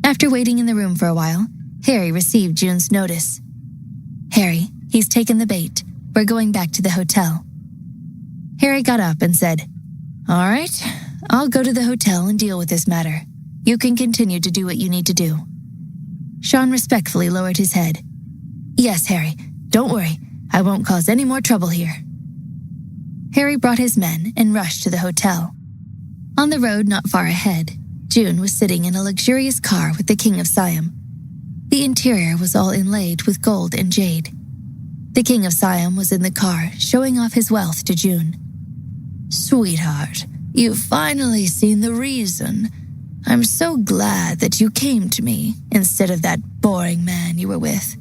[SPEAKER 1] After waiting in the room for a while, Harry received June's notice. "Harry, he's taken the bait. We're going back to the hotel." Harry got up and said, "All right, I'll go to the hotel and deal with this matter. You can continue to do what you need to do." Sean respectfully lowered his head. "Yes, Harry, don't worry. I won't cause any more trouble here." Harry brought his men and rushed to the hotel. On the road not far ahead, June was sitting in a luxurious car with the King of Siam. The interior was all inlaid with gold and jade. The King of Siam was in the car, showing off his wealth to June. "Sweetheart, you've finally seen the reason. I'm so glad that you came to me instead of that boring man you were with.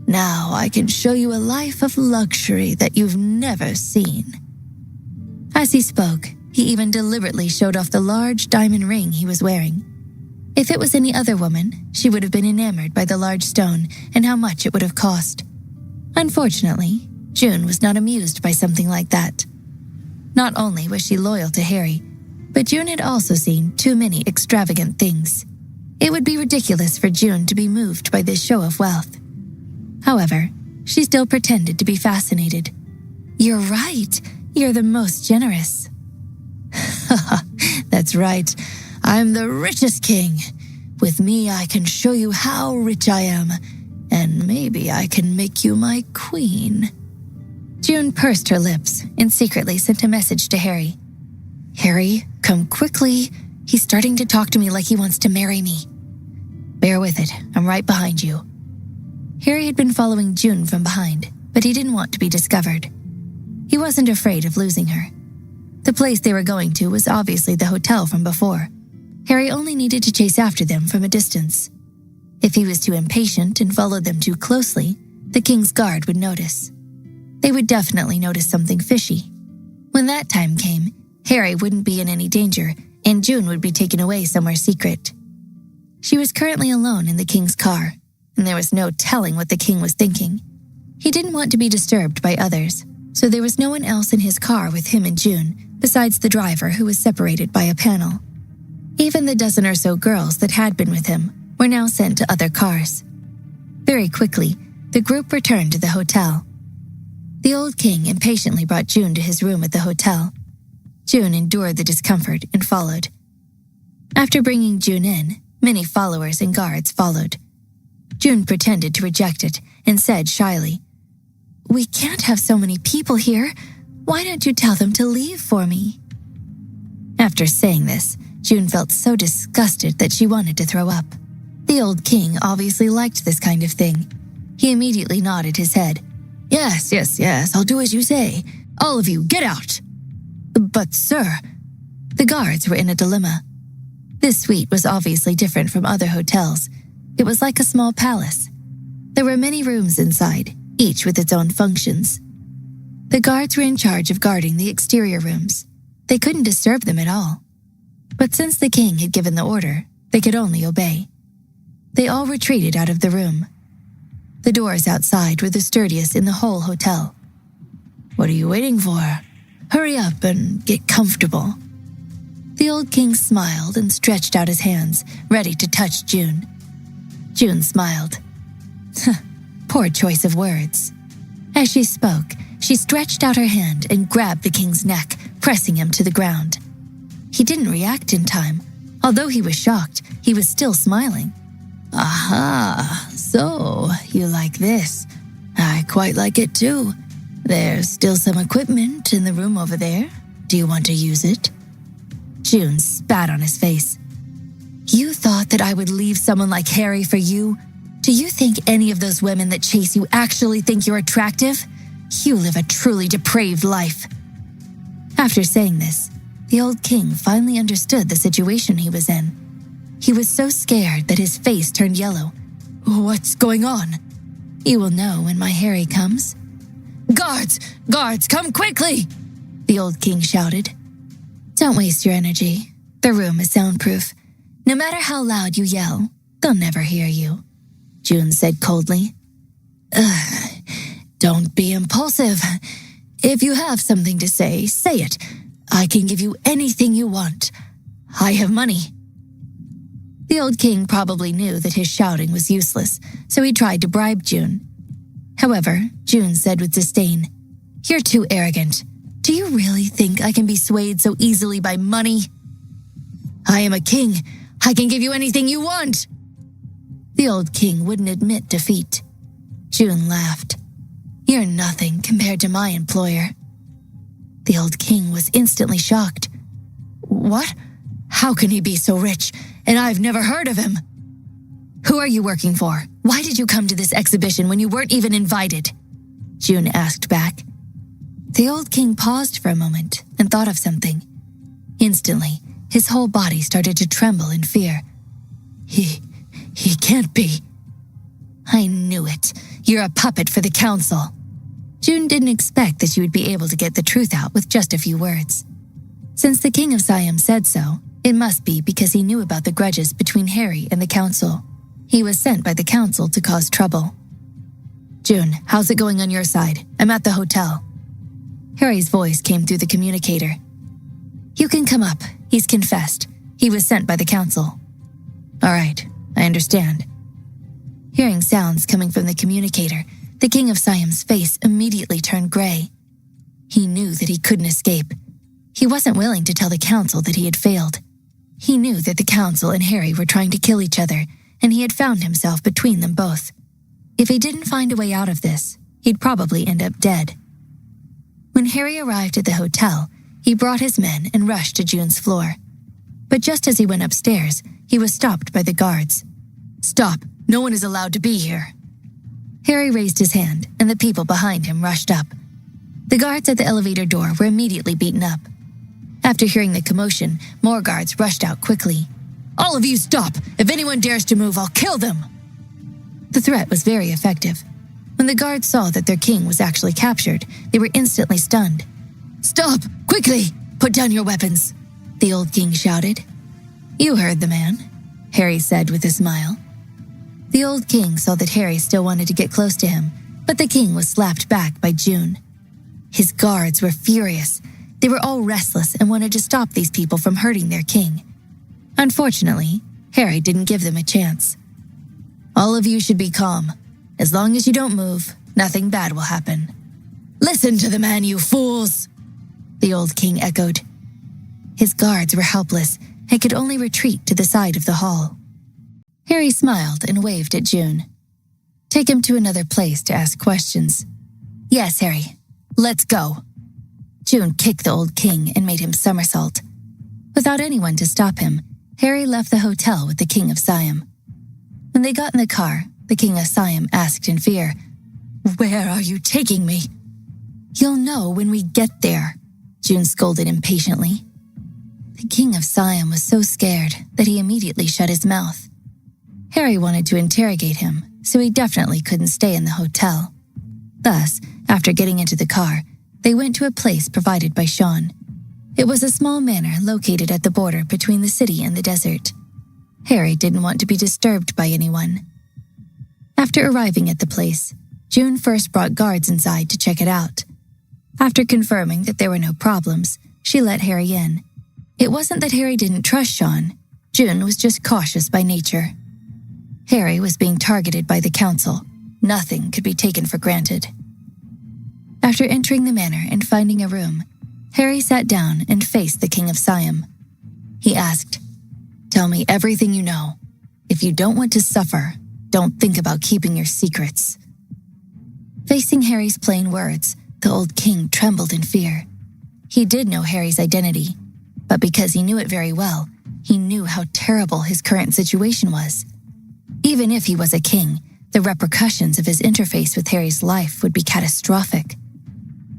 [SPEAKER 1] Now I can show you a life of luxury that you've never seen." As he spoke, he even deliberately showed off the large diamond ring he was wearing. If it was any other woman, she would have been enamored by the large stone and how much it would have cost. Unfortunately, June was not amused by something like that. Not only was she loyal to Harry, but June had also seen too many extravagant things. It would be ridiculous for June to be moved by this show of wealth. However, she still pretended to be fascinated. "You're right. You're the most generous." "That's right. I'm the richest king. With me, I can show you how rich I am, and maybe I can make you my queen." June pursed her lips and secretly sent a message to Harry. "Harry, come quickly. He's starting to talk to me like he wants to marry me." "Bear with it. I'm right behind you." Harry had been following June from behind, but he didn't want to be discovered. He wasn't afraid of losing her. The place they were going to was obviously the hotel from before. Harry only needed to chase after them from a distance. If he was too impatient and followed them too closely, the king's guard would notice. They would definitely notice something fishy. When that time came, Harry wouldn't be in any danger, and June would be taken away somewhere secret. She was currently alone in the king's car, and there was no telling what the king was thinking. He didn't want to be disturbed by others, so there was no one else in his car with him and June, besides the driver who was separated by a panel. Even the dozen or so girls that had been with him were now sent to other cars. Very quickly, the group returned to the hotel. The old king impatiently brought June to his room at the hotel. June endured the discomfort and followed. After bringing June in, many followers and guards followed. June pretended to reject it and said shyly, "We can't have so many people here. Why don't you tell them to leave for me?" After saying this, June felt so disgusted that she wanted to throw up. The old king obviously liked this kind of thing. He immediately nodded his head. Yes, I'll do as you say. All of you, get out!" "But sir," the guards were in a dilemma. This suite was obviously different from other hotels. It was like a small palace. There were many rooms inside, each with its own functions. The guards were in charge of guarding the exterior rooms. They couldn't disturb them at all. But since the king had given the order, they could only obey. They all retreated out of the room. The doors outside were the sturdiest in the whole hotel. "What are you waiting for? Hurry up and get comfortable." The old king smiled and stretched out his hands, ready to touch June. June smiled. Poor choice of words. As she spoke, she stretched out her hand and grabbed the king's neck, pressing him to the ground. He didn't react in time. Although he was shocked, he was still smiling. "Aha, so you like this? I quite like it too. There's still some equipment in the room over there. Do you want to use it?" June spat on his face. "You thought that I would leave someone like Harry for you? Do you think any of those women that chase you actually think you're attractive? You live a truly depraved life." After saying this, the old king finally understood the situation he was in. He was so scared that his face turned yellow. "What's going on?" "You will know when my Harry comes." Guards, come quickly!" the old king shouted. "Don't waste your energy. The room is soundproof. No matter how loud you yell, they'll never hear you," June said coldly. Don't be impulsive. If you have something to say it. I can give you anything you want. I have money." The old king probably knew that his shouting was useless, so he tried to bribe June. However, June said with disdain, "You're too arrogant. Do you really think I can be swayed so easily by money?" "I am a king. I can give you anything you want." The old king wouldn't admit defeat. June laughed. "You're nothing compared to my employer." The old king was instantly shocked. "What? How can he be so rich? And I've never heard of him." "Who are you working for? Why did you come to this exhibition when you weren't even invited?" June asked back. The old king paused for a moment and thought of something. Instantly, his whole body started to tremble in fear. He can't be." "I knew it. You're a puppet for the council." June didn't expect that she would be able to get the truth out with just a few words. Since the king of Siam said so, it must be because he knew about the grudges between Harry and the council. He was sent by the council to cause trouble. "June, how's it going on your side? I'm at the hotel." Harry's voice came through the communicator. "You can come up. He's confessed. He was sent by the council." "All right, I understand." Hearing sounds coming from the communicator, the king of Siam's face immediately turned gray. He knew that he couldn't escape. He wasn't willing to tell the council that he had failed. He knew that the council and Harry were trying to kill each other, and he had found himself between them both. If he didn't find a way out of this, he'd probably end up dead. When Harry arrived at the hotel, he brought his men and rushed to June's floor. But just as he went upstairs, he was stopped by the guards. "Stop! No one is allowed to be here." Harry raised his hand, and the people behind him rushed up. The guards at the elevator door were immediately beaten up. After hearing the commotion, more guards rushed out quickly. "All of you stop! If anyone dares to move, I'll kill them!" The threat was very effective. When the guards saw that their king was actually captured, they were instantly stunned. "Stop! Quickly! Put down your weapons!" the old king shouted. "You heard the man," Harry said with a smile. The old king saw that Harry still wanted to get close to him, but the king was slapped back by June. His guards were furious. They were all restless and wanted to stop these people from hurting their king. Unfortunately, Harry didn't give them a chance. "All of you should be calm. As long as you don't move, nothing bad will happen." "Listen to the man, you fools!" the old king echoed. His guards were helpless and could only retreat to the side of the hall. Harry smiled and waved at June. Take him to another place to ask questions. Yes, Harry. Let's go. June kicked the old king and made him somersault. Without anyone to stop him, Harry left the hotel with the King of Siam. When they got in the car, the King of Siam asked in fear, "Where are you taking me?" "You'll know when we get there," June scolded impatiently. The King of Siam was so scared that he immediately shut his mouth. Harry wanted to interrogate him, so he definitely couldn't stay in the hotel. Thus, after getting into the car, they went to a place provided by Sean. It was a small manor located at the border between the city and the desert. Harry didn't want to be disturbed by anyone. After arriving at the place, June first brought guards inside to check it out. After confirming that there were no problems, she let Harry in. It wasn't that Harry didn't trust Sean. June was just cautious by nature. Harry was being targeted by the council. Nothing could be taken for granted. After entering the manor and finding a room, Harry sat down and faced the King of Siam. He asked, "Tell me everything you know. If you don't want to suffer, don't think about keeping your secrets." Facing Harry's plain words, the old king trembled in fear. He did know Harry's identity, but because he knew it very well, he knew how terrible his current situation was. Even if he was a king, the repercussions of his interface with Harry's life would be catastrophic.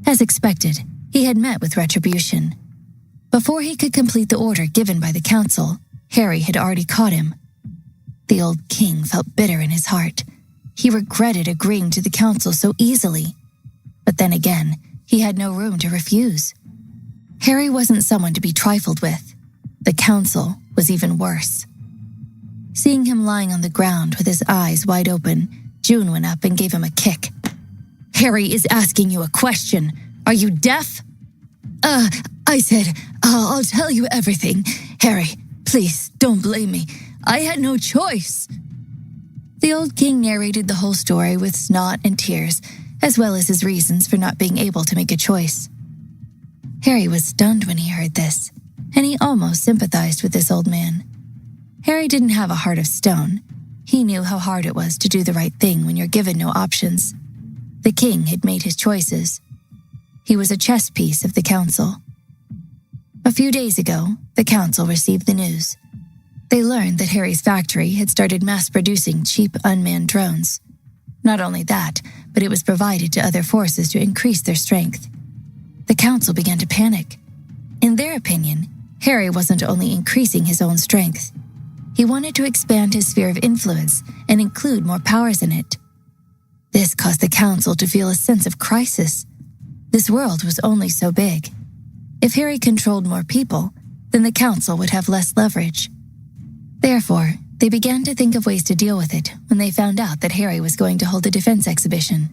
[SPEAKER 1] As expected, he had met with retribution. Before he could complete the order given by the council, Harry had already caught him. The old king felt bitter in his heart. He regretted agreeing to the council so easily. But then again, he had no room to refuse. Harry wasn't someone to be trifled with. The council was even worse. Seeing him lying on the ground with his eyes wide open, June went up and gave him a kick. "Harry is asking you a question. Are you deaf?" I said, I'll tell you everything. Harry, please, don't blame me. I had no choice." The old king narrated the whole story with snot and tears, as well as his reasons for not being able to make a choice. Harry was stunned when he heard this, and he almost sympathized with this old man. Harry didn't have a heart of stone. He knew how hard it was to do the right thing when you're given no options. The king had made his choices. He was a chess piece of the council. A few days ago, the council received the news. They learned that Harry's factory had started mass-producing cheap unmanned drones. Not only that, but it was provided to other forces to increase their strength. The council began to panic. In their opinion, Harry wasn't only increasing his own strength. He wanted to expand his sphere of influence and include more powers in it. This caused the council to feel a sense of crisis. This world was only so big. If Harry controlled more people, then the council would have less leverage. Therefore, they began to think of ways to deal with it when they found out that Harry was going to hold a defense exhibition.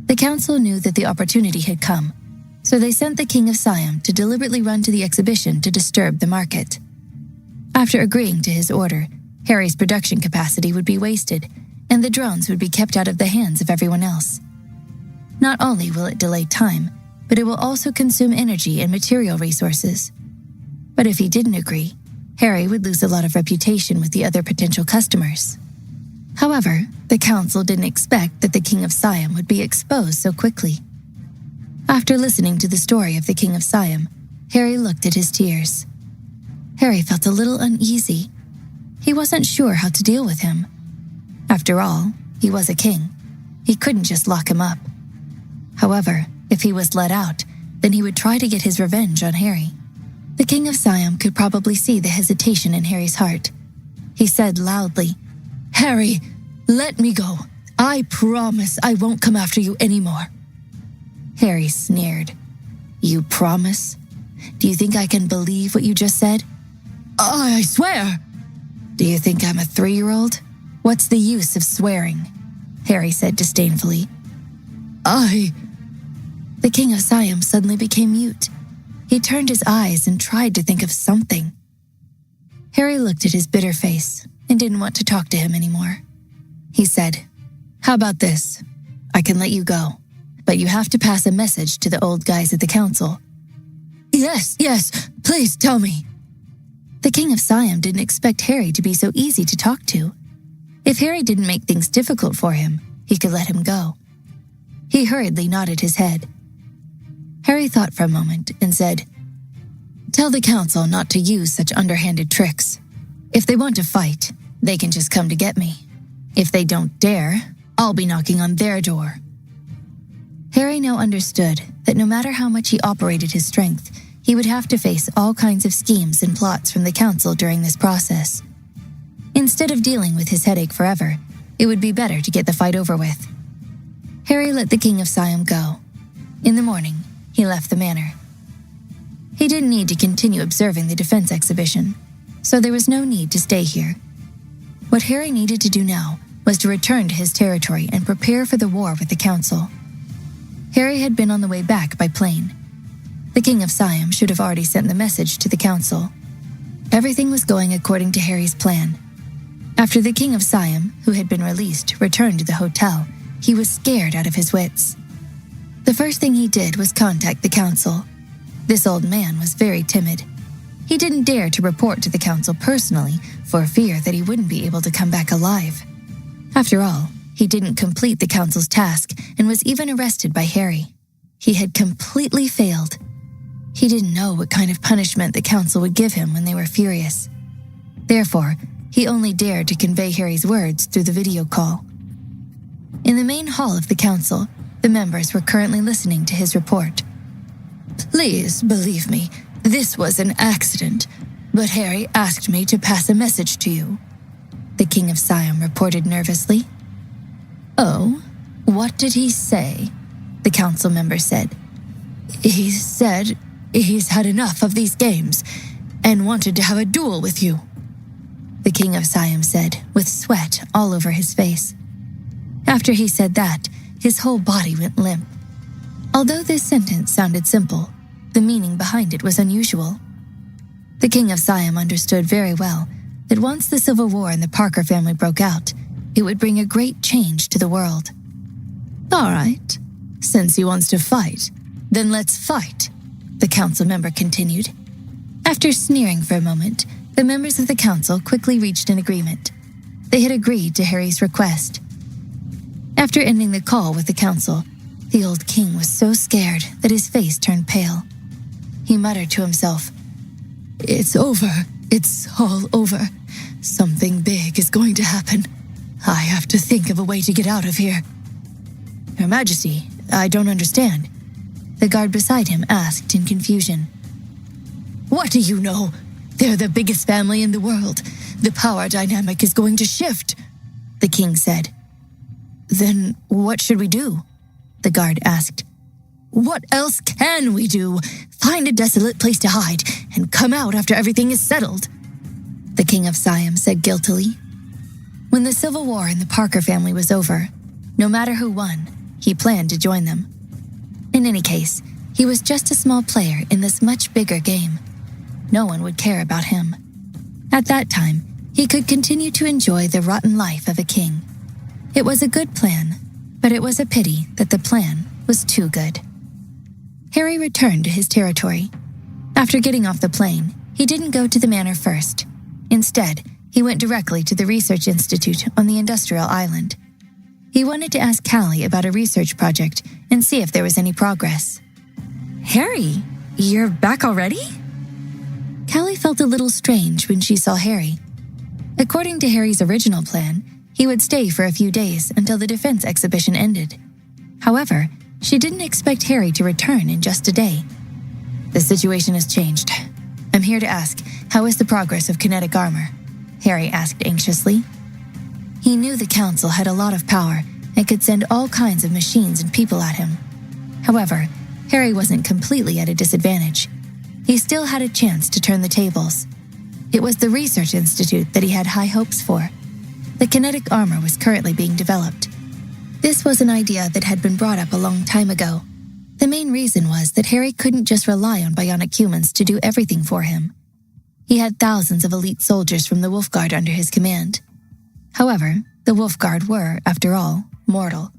[SPEAKER 1] The council knew that the opportunity had come, so they sent the King of Siam to deliberately run to the exhibition to disturb the market. After agreeing to his order, Harry's production capacity would be wasted, and the drones would be kept out of the hands of everyone else. Not only will it delay time, but it will also consume energy and material resources. But if he didn't agree, Harry would lose a lot of reputation with the other potential customers. However, the council didn't expect that the King of Siam would be exposed so quickly. After listening to the story of the King of Siam, Harry looked at his tears. Harry felt a little uneasy. He wasn't sure how to deal with him. After all, he was a king. He couldn't just lock him up. However, if he was let out, then he would try to get his revenge on Harry. The King of Siam could probably see the hesitation in Harry's heart. He said loudly, "Harry, let me go. I promise I won't come after you anymore." Harry sneered. "You promise? Do you think I can believe what you just said?" "I swear." "Do you think I'm a 3-year-old? What's the use of swearing?" Harry said disdainfully. The King of Siam suddenly became mute. He turned his eyes and tried to think of something. Harry looked at his bitter face and didn't want to talk to him anymore. He said, "How about this? I can let you go, but you have to pass a message to the old guys at the council." Yes, please tell me. The King of Siam didn't expect Harry to be so easy to talk to. If Harry didn't make things difficult for him, he could let him go. He hurriedly nodded his head. Harry thought for a moment and said, "Tell the council not to use such underhanded tricks. If they want to fight, they can just come to get me. If they don't dare, I'll be knocking on their door." Harry now understood that no matter how much he operated his strength, he would have to face all kinds of schemes and plots from the council during this process. Instead of dealing with his headache forever, it would be better to get the fight over with. Harry let the King of Siam go. In the morning, he left the manor. He didn't need to continue observing the defense exhibition, so there was no need to stay here. What Harry needed to do now was to return to his territory and prepare for the war with the council. Harry had been on the way back by plane. The King of Siam should have already sent the message to the council. Everything was going according to Harry's plan. After the King of Siam, who had been released, returned to the hotel, he was scared out of his wits. The first thing he did was contact the council. This old man was very timid. He didn't dare to report to the council personally for fear that he wouldn't be able to come back alive. After all, he didn't complete the council's task and was even arrested by Harry. He had completely failed. He didn't know what kind of punishment the council would give him when they were furious. Therefore, he only dared to convey Harry's words through the video call. In the main hall of the council, the members were currently listening to his report. "Please believe me, this was an accident, but Harry asked me to pass a message to you," the King of Siam reported nervously. "Oh, what did he say?" the council member said. "He said he's had enough of these games and wanted to have a duel with you," the King of Siam said, with sweat all over his face. After he said that, his whole body went limp. Although this sentence sounded simple, the meaning behind it was unusual. The King of Siam understood very well that once the civil war in the Parker family broke out, it would bring a great change to the world. "All right, since he wants to fight, then let's fight," the council member continued. After sneering for a moment, the members of the council quickly reached an agreement. They had agreed to Harry's request. After ending the call with the council, the old king was so scared that his face turned pale. He muttered to himself, "It's over. It's all over. Something big is going to happen. I have to think of a way to get out of here." "Your Majesty, I don't understand," the guard beside him asked in confusion. "What do you know? They're the biggest family in the world. The power dynamic is going to shift," the king said. "Then what should we do?" the guard asked. "What else can we do? Find a desolate place to hide and come out after everything is settled," the King of Siam said guiltily. When the civil war in the Parker family was over, no matter who won, he planned to join them. In any case, he was just a small player in this much bigger game. No one would care about him. At that time, he could continue to enjoy the rotten life of a king. It was a good plan, but it was a pity that the plan was too good. Harry returned to his territory. After getting off the plane, he didn't go to the manor first. Instead, he went directly to the research institute on the industrial island. He wanted to ask Callie about a research project and see if there was any progress. "Harry, you're back already?" Callie felt a little strange when she saw Harry. According to Harry's original plan, he would stay for a few days until the defense exhibition ended. However, she didn't expect Harry to return in just a day. "The situation has changed. I'm here to ask, how is the progress of kinetic armor?" Harry asked anxiously. He knew the council had a lot of power and could send all kinds of machines and people at him. However, Harry wasn't completely at a disadvantage. He still had a chance to turn the tables. It was the research institute that he had high hopes for. The kinetic armor was currently being developed. This was an idea that had been brought up a long time ago. The main reason was that Harry couldn't just rely on bionic humans to do everything for him. He had thousands of elite soldiers from the Wolf Guard under his command. However, the Wolf Guard were, after all, mortal.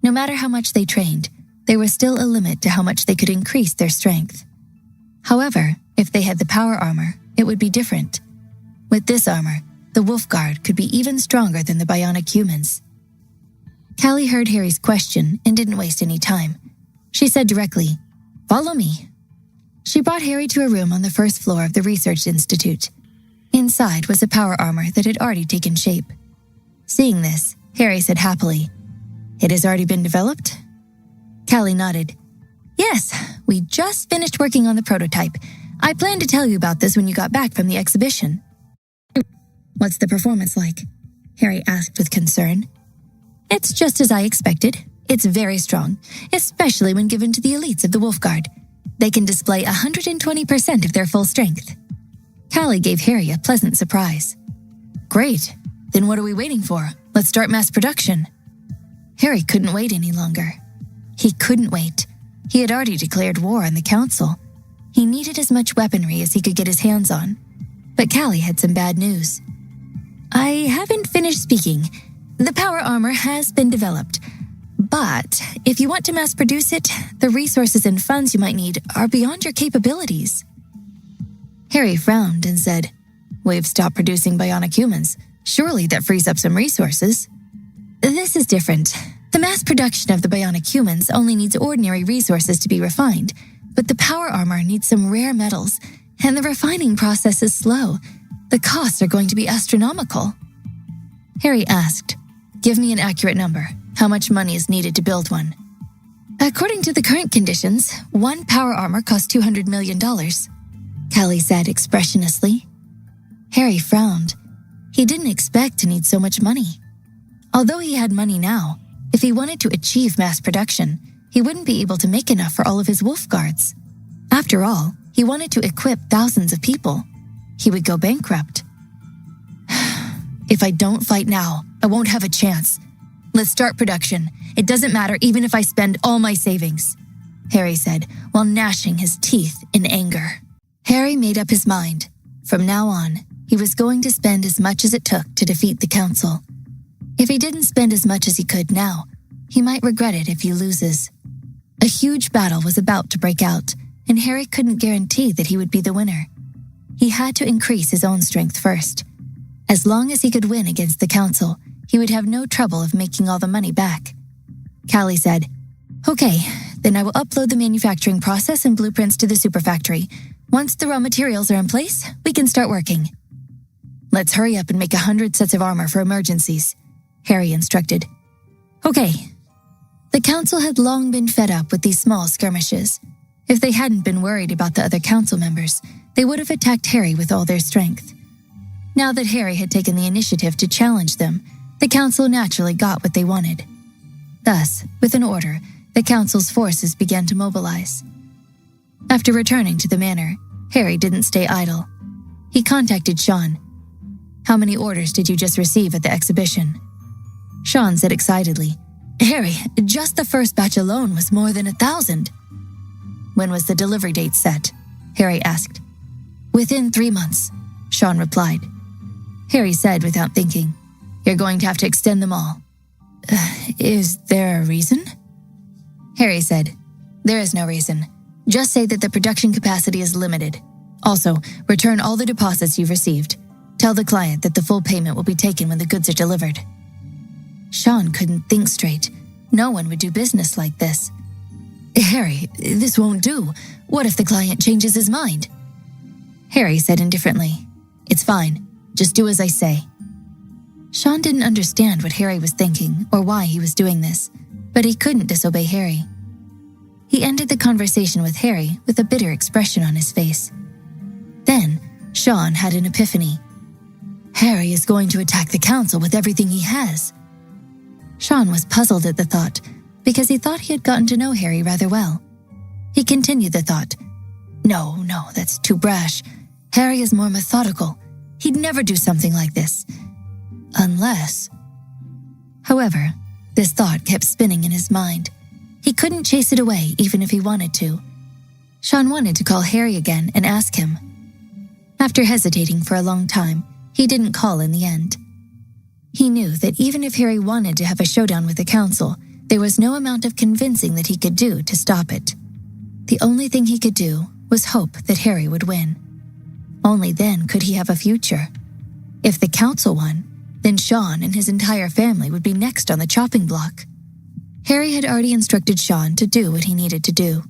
[SPEAKER 1] No matter how much they trained, there was still a limit to how much they could increase their strength. However, if they had the power armor, it would be different. With this armor, the Wolf Guard could be even stronger than the bionic humans. Callie heard Harry's question and didn't waste any time. She said directly, "Follow me." She brought Harry to a room on the first floor of the Research Institute. Inside was a power armor that had already taken shape. Seeing this, Harry said happily, "It has already been developed?" Callie nodded. "Yes, we just finished working on the prototype. I planned to tell you about this when you got back from the exhibition." "What's the performance like?" Harry asked with concern. "It's just as I expected. It's very strong, especially when given to the elites of the Wolf Guard. They can display 120% of their full strength." Callie gave Harry a pleasant surprise. "Great. Then what are we waiting for? Let's start mass production." Harry couldn't wait any longer. He couldn't wait. He had already declared war on the Council. He needed as much weaponry as he could get his hands on. But Callie had some bad news. "I haven't finished speaking. The power armor has been developed. But if you want to mass produce it, the resources and funds you might need are beyond your capabilities." Harry frowned and said, "We've stopped producing bionic humans. Surely that frees up some resources." "This is different. The mass production of the bionic humans only needs ordinary resources to be refined, but the power armor needs some rare metals, and the refining process is slow. The costs are going to be astronomical." Harry asked, "Give me an accurate number. How much money is needed to build one?" "According to the current conditions, one power armor costs $200 million, Callie said expressionlessly. Harry frowned. He didn't expect to need so much money. Although he had money now, if he wanted to achieve mass production, he wouldn't be able to make enough for all of his wolf guards. After all, he wanted to equip thousands of people. He would go bankrupt. "If I don't fight now, I won't have a chance. Let's start production. It doesn't matter even if I spend all my savings," Harry said while gnashing his teeth in anger. Harry made up his mind. From now on, he was going to spend as much as it took to defeat the Council. If he didn't spend as much as he could now, he might regret it if he loses. A huge battle was about to break out, and Harry couldn't guarantee that he would be the winner. He had to increase his own strength first. As long as he could win against the Council, he would have no trouble of making all the money back. Callie said, "Okay, then I will upload the manufacturing process and blueprints to the superfactory. Once the raw materials are in place, we can start working." "Let's hurry up and make 100 sets of armor for emergencies," Harry instructed. "Okay." The Council had long been fed up with these small skirmishes. If they hadn't been worried about the other Council members, they would have attacked Harry with all their strength. Now that Harry had taken the initiative to challenge them, the Council naturally got what they wanted. Thus, with an order, the Council's forces began to mobilize. After returning to the manor, Harry didn't stay idle. He contacted Sean. "How many orders did you just receive at the exhibition?" Sean said excitedly, "Harry, just the first batch alone was more than 1,000. "When was the delivery date set?" Harry asked. "Within 3 months," Sean replied. Harry said without thinking, "You're going to have to extend them all." Is there a reason?" Harry said, "There is no reason. Just say that the production capacity is limited. Also, return all the deposits you've received. Tell the client that the full payment will be taken when the goods are delivered." Sean couldn't think straight. No one would do business like this. "Harry, this won't do. What if the client changes his mind?" Harry said indifferently, "It's fine. Just do as I say." Sean didn't understand what Harry was thinking or why he was doing this, but he couldn't disobey Harry. He ended the conversation with Harry with a bitter expression on his face. Then, Sean had an epiphany. Harry is going to attack the Council with everything he has. Sean was puzzled at the thought, because he thought he had gotten to know Harry rather well. He continued the thought. No, that's too brash. Harry is more methodical. He'd never do something like this. Unless... However, this thought kept spinning in his mind. He couldn't chase it away even if he wanted to. Sean wanted to call Harry again and ask him. After hesitating for a long time, he didn't call in the end. He knew that even if Harry wanted to have a showdown with the Council, there was no amount of convincing that he could do to stop it. The only thing he could do was hope that Harry would win. Only then could he have a future. If the council won, then Sean and his entire family would be next on the chopping block. Harry had already instructed Sean to do what he needed to do.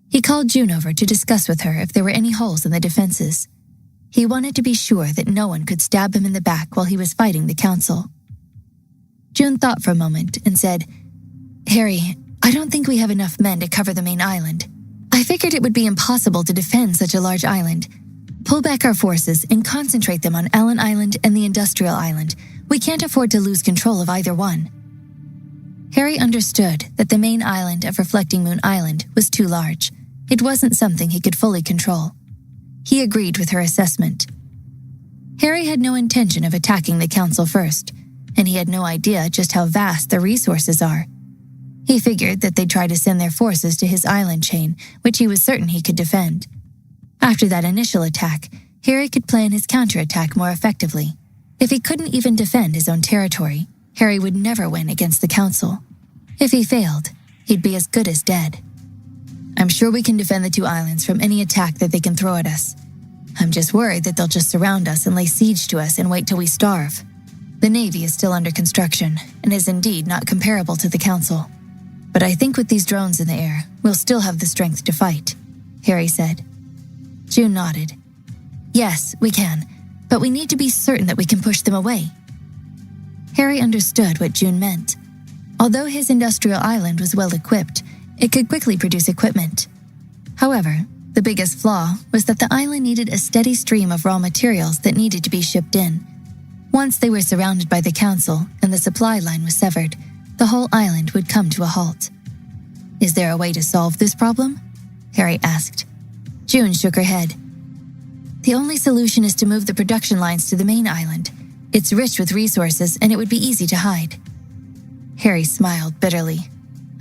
[SPEAKER 1] He called June over to discuss with her if there were any holes in the defenses. He wanted to be sure that no one could stab him in the back while he was fighting the council. June thought for a moment and said, "Harry, I don't think we have enough men to cover the main island. I figured it would be impossible to defend such a large island. Pull back our forces and concentrate them on Allen Island and the Industrial Island. We can't afford to lose control of either one." Harry understood that the main island of Reflecting Moon Island was too large. It wasn't something he could fully control. He agreed with her assessment. Harry had no intention of attacking the council first, and he had no idea just how vast the resources are. He figured that they'd try to send their forces to his island chain, which he was certain he could defend. After that initial attack, Harry could plan his counterattack more effectively. If he couldn't even defend his own territory, Harry would never win against the council. If he failed, he'd be as good as dead. "I'm sure we can defend the two islands from any attack that they can throw at us. I'm just worried that they'll just surround us and lay siege to us and wait till we starve. The Navy is still under construction and is indeed not comparable to the council. But I think with these drones in the air, we'll still have the strength to fight," Harry said. June nodded. "Yes, we can, but we need to be certain that we can push them away." Harry understood what June meant. Although his industrial island was well equipped, it could quickly produce equipment. However, the biggest flaw was that the island needed a steady stream of raw materials that needed to be shipped in. Once they were surrounded by the council and the supply line was severed, the whole island would come to a halt. "Is there a way to solve this problem?" Harry asked. June shook her head. "The only solution is to move the production lines to the main island. It's rich with resources and it would be easy to hide." Harry smiled bitterly.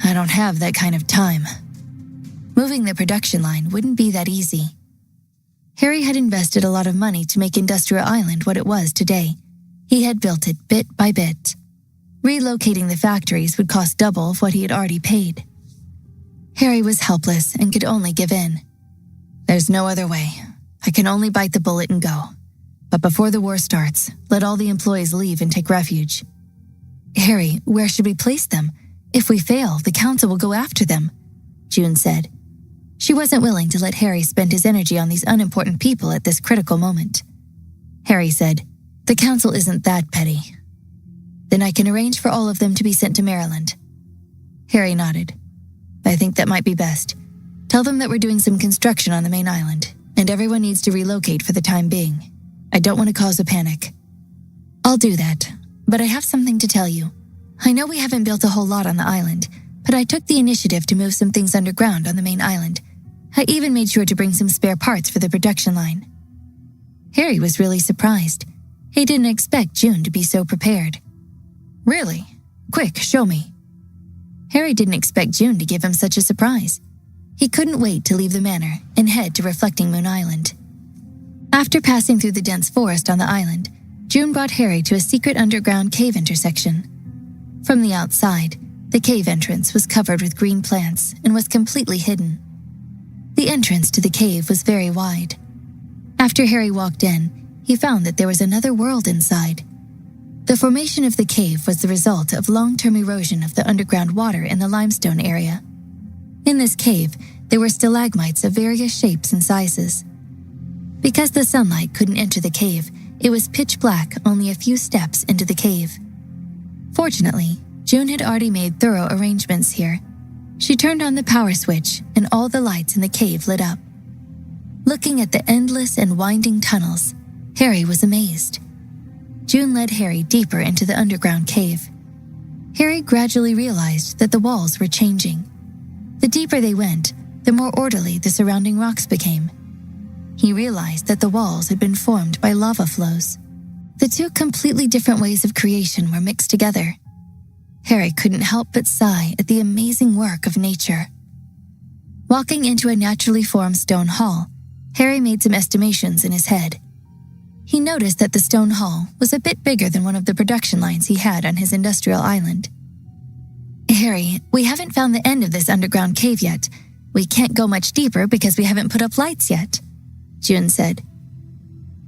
[SPEAKER 1] "I don't have that kind of time." Moving the production line wouldn't be that easy. Harry had invested a lot of money to make Industrial Island what it was today. He had built it bit by bit. Relocating the factories would cost double of what he had already paid. Harry was helpless and could only give in. "There's no other way. I can only bite the bullet and go. But before the war starts, let all the employees leave and take refuge." "Harry, where should we place them? If we fail, the council will go after them," June said. She wasn't willing to let Harry spend his energy on these unimportant people at this critical moment. Harry said, "The council isn't that petty." "Then I can arrange for all of them to be sent to Maryland." Harry nodded. "I think that might be best. Tell them that we're doing some construction on the main island, and everyone needs to relocate for the time being. I don't want to cause a panic." "I'll do that, but I have something to tell you. I know we haven't built a whole lot on the island, but I took the initiative to move some things underground on the main island. I even made sure to bring some spare parts for the production line." Harry was really surprised. He didn't expect June to be so prepared. "Really? Quick, show me." Harry didn't expect June to give him such a surprise. He couldn't wait to leave the manor and head to Reflecting Moon Island. After passing through the dense forest on the island, June brought Harry to a secret underground cave intersection. From the outside, the cave entrance was covered with green plants and was completely hidden. The entrance to the cave was very wide. After Harry walked in, he found that there was another world inside. The formation of the cave was the result of long-term erosion of the underground water in the limestone area. In this cave, there were stalagmites of various shapes and sizes. Because the sunlight couldn't enter the cave, it was pitch black only a few steps into the cave. Fortunately, June had already made thorough arrangements here. She turned on the power switch and all the lights in the cave lit up. Looking at the endless and winding tunnels, Harry was amazed. June led Harry deeper into the underground cave. Harry gradually realized that the walls were changing. The deeper they went, the more orderly the surrounding rocks became. He realized that the walls had been formed by lava flows. The two completely different ways of creation were mixed together. Harry couldn't help but sigh at the amazing work of nature. Walking into a naturally formed stone hall, Harry made some estimations in his head. He noticed that the stone hall was a bit bigger than one of the production lines he had on his industrial island. "Harry, we haven't found the end of this underground cave yet. We can't go much deeper because we haven't put up lights yet, June said.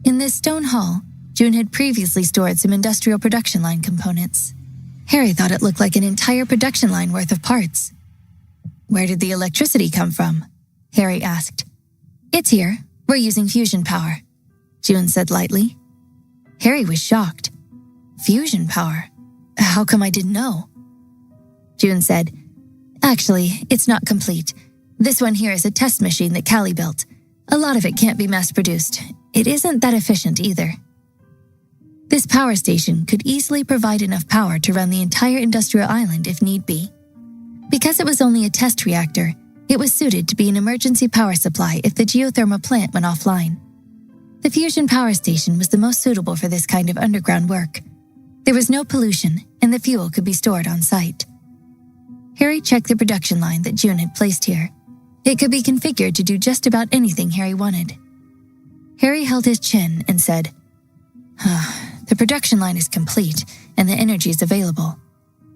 [SPEAKER 1] In this stone hall, June had previously stored some industrial production line components. Harry thought it looked like an entire production line worth of parts. Where did the electricity come from? Harry asked. It's here. We're using fusion power, June said lightly. Harry was shocked. Fusion power? How come I didn't know? June said, Actually, it's not complete. This one here is a test machine that Callie built. A lot of it can't be mass-produced. It isn't that efficient either. This power station could easily provide enough power to run the entire industrial island if need be. Because it was only a test reactor, it was suited to be an emergency power supply if the geothermal plant went offline. The fusion power station was the most suitable for this kind of underground work. There was no pollution, and the fuel could be stored on site. Harry checked the production line that June had placed here. It could be configured to do just about anything Harry wanted. Harry held his chin and said, The production line is complete, and the energy is available.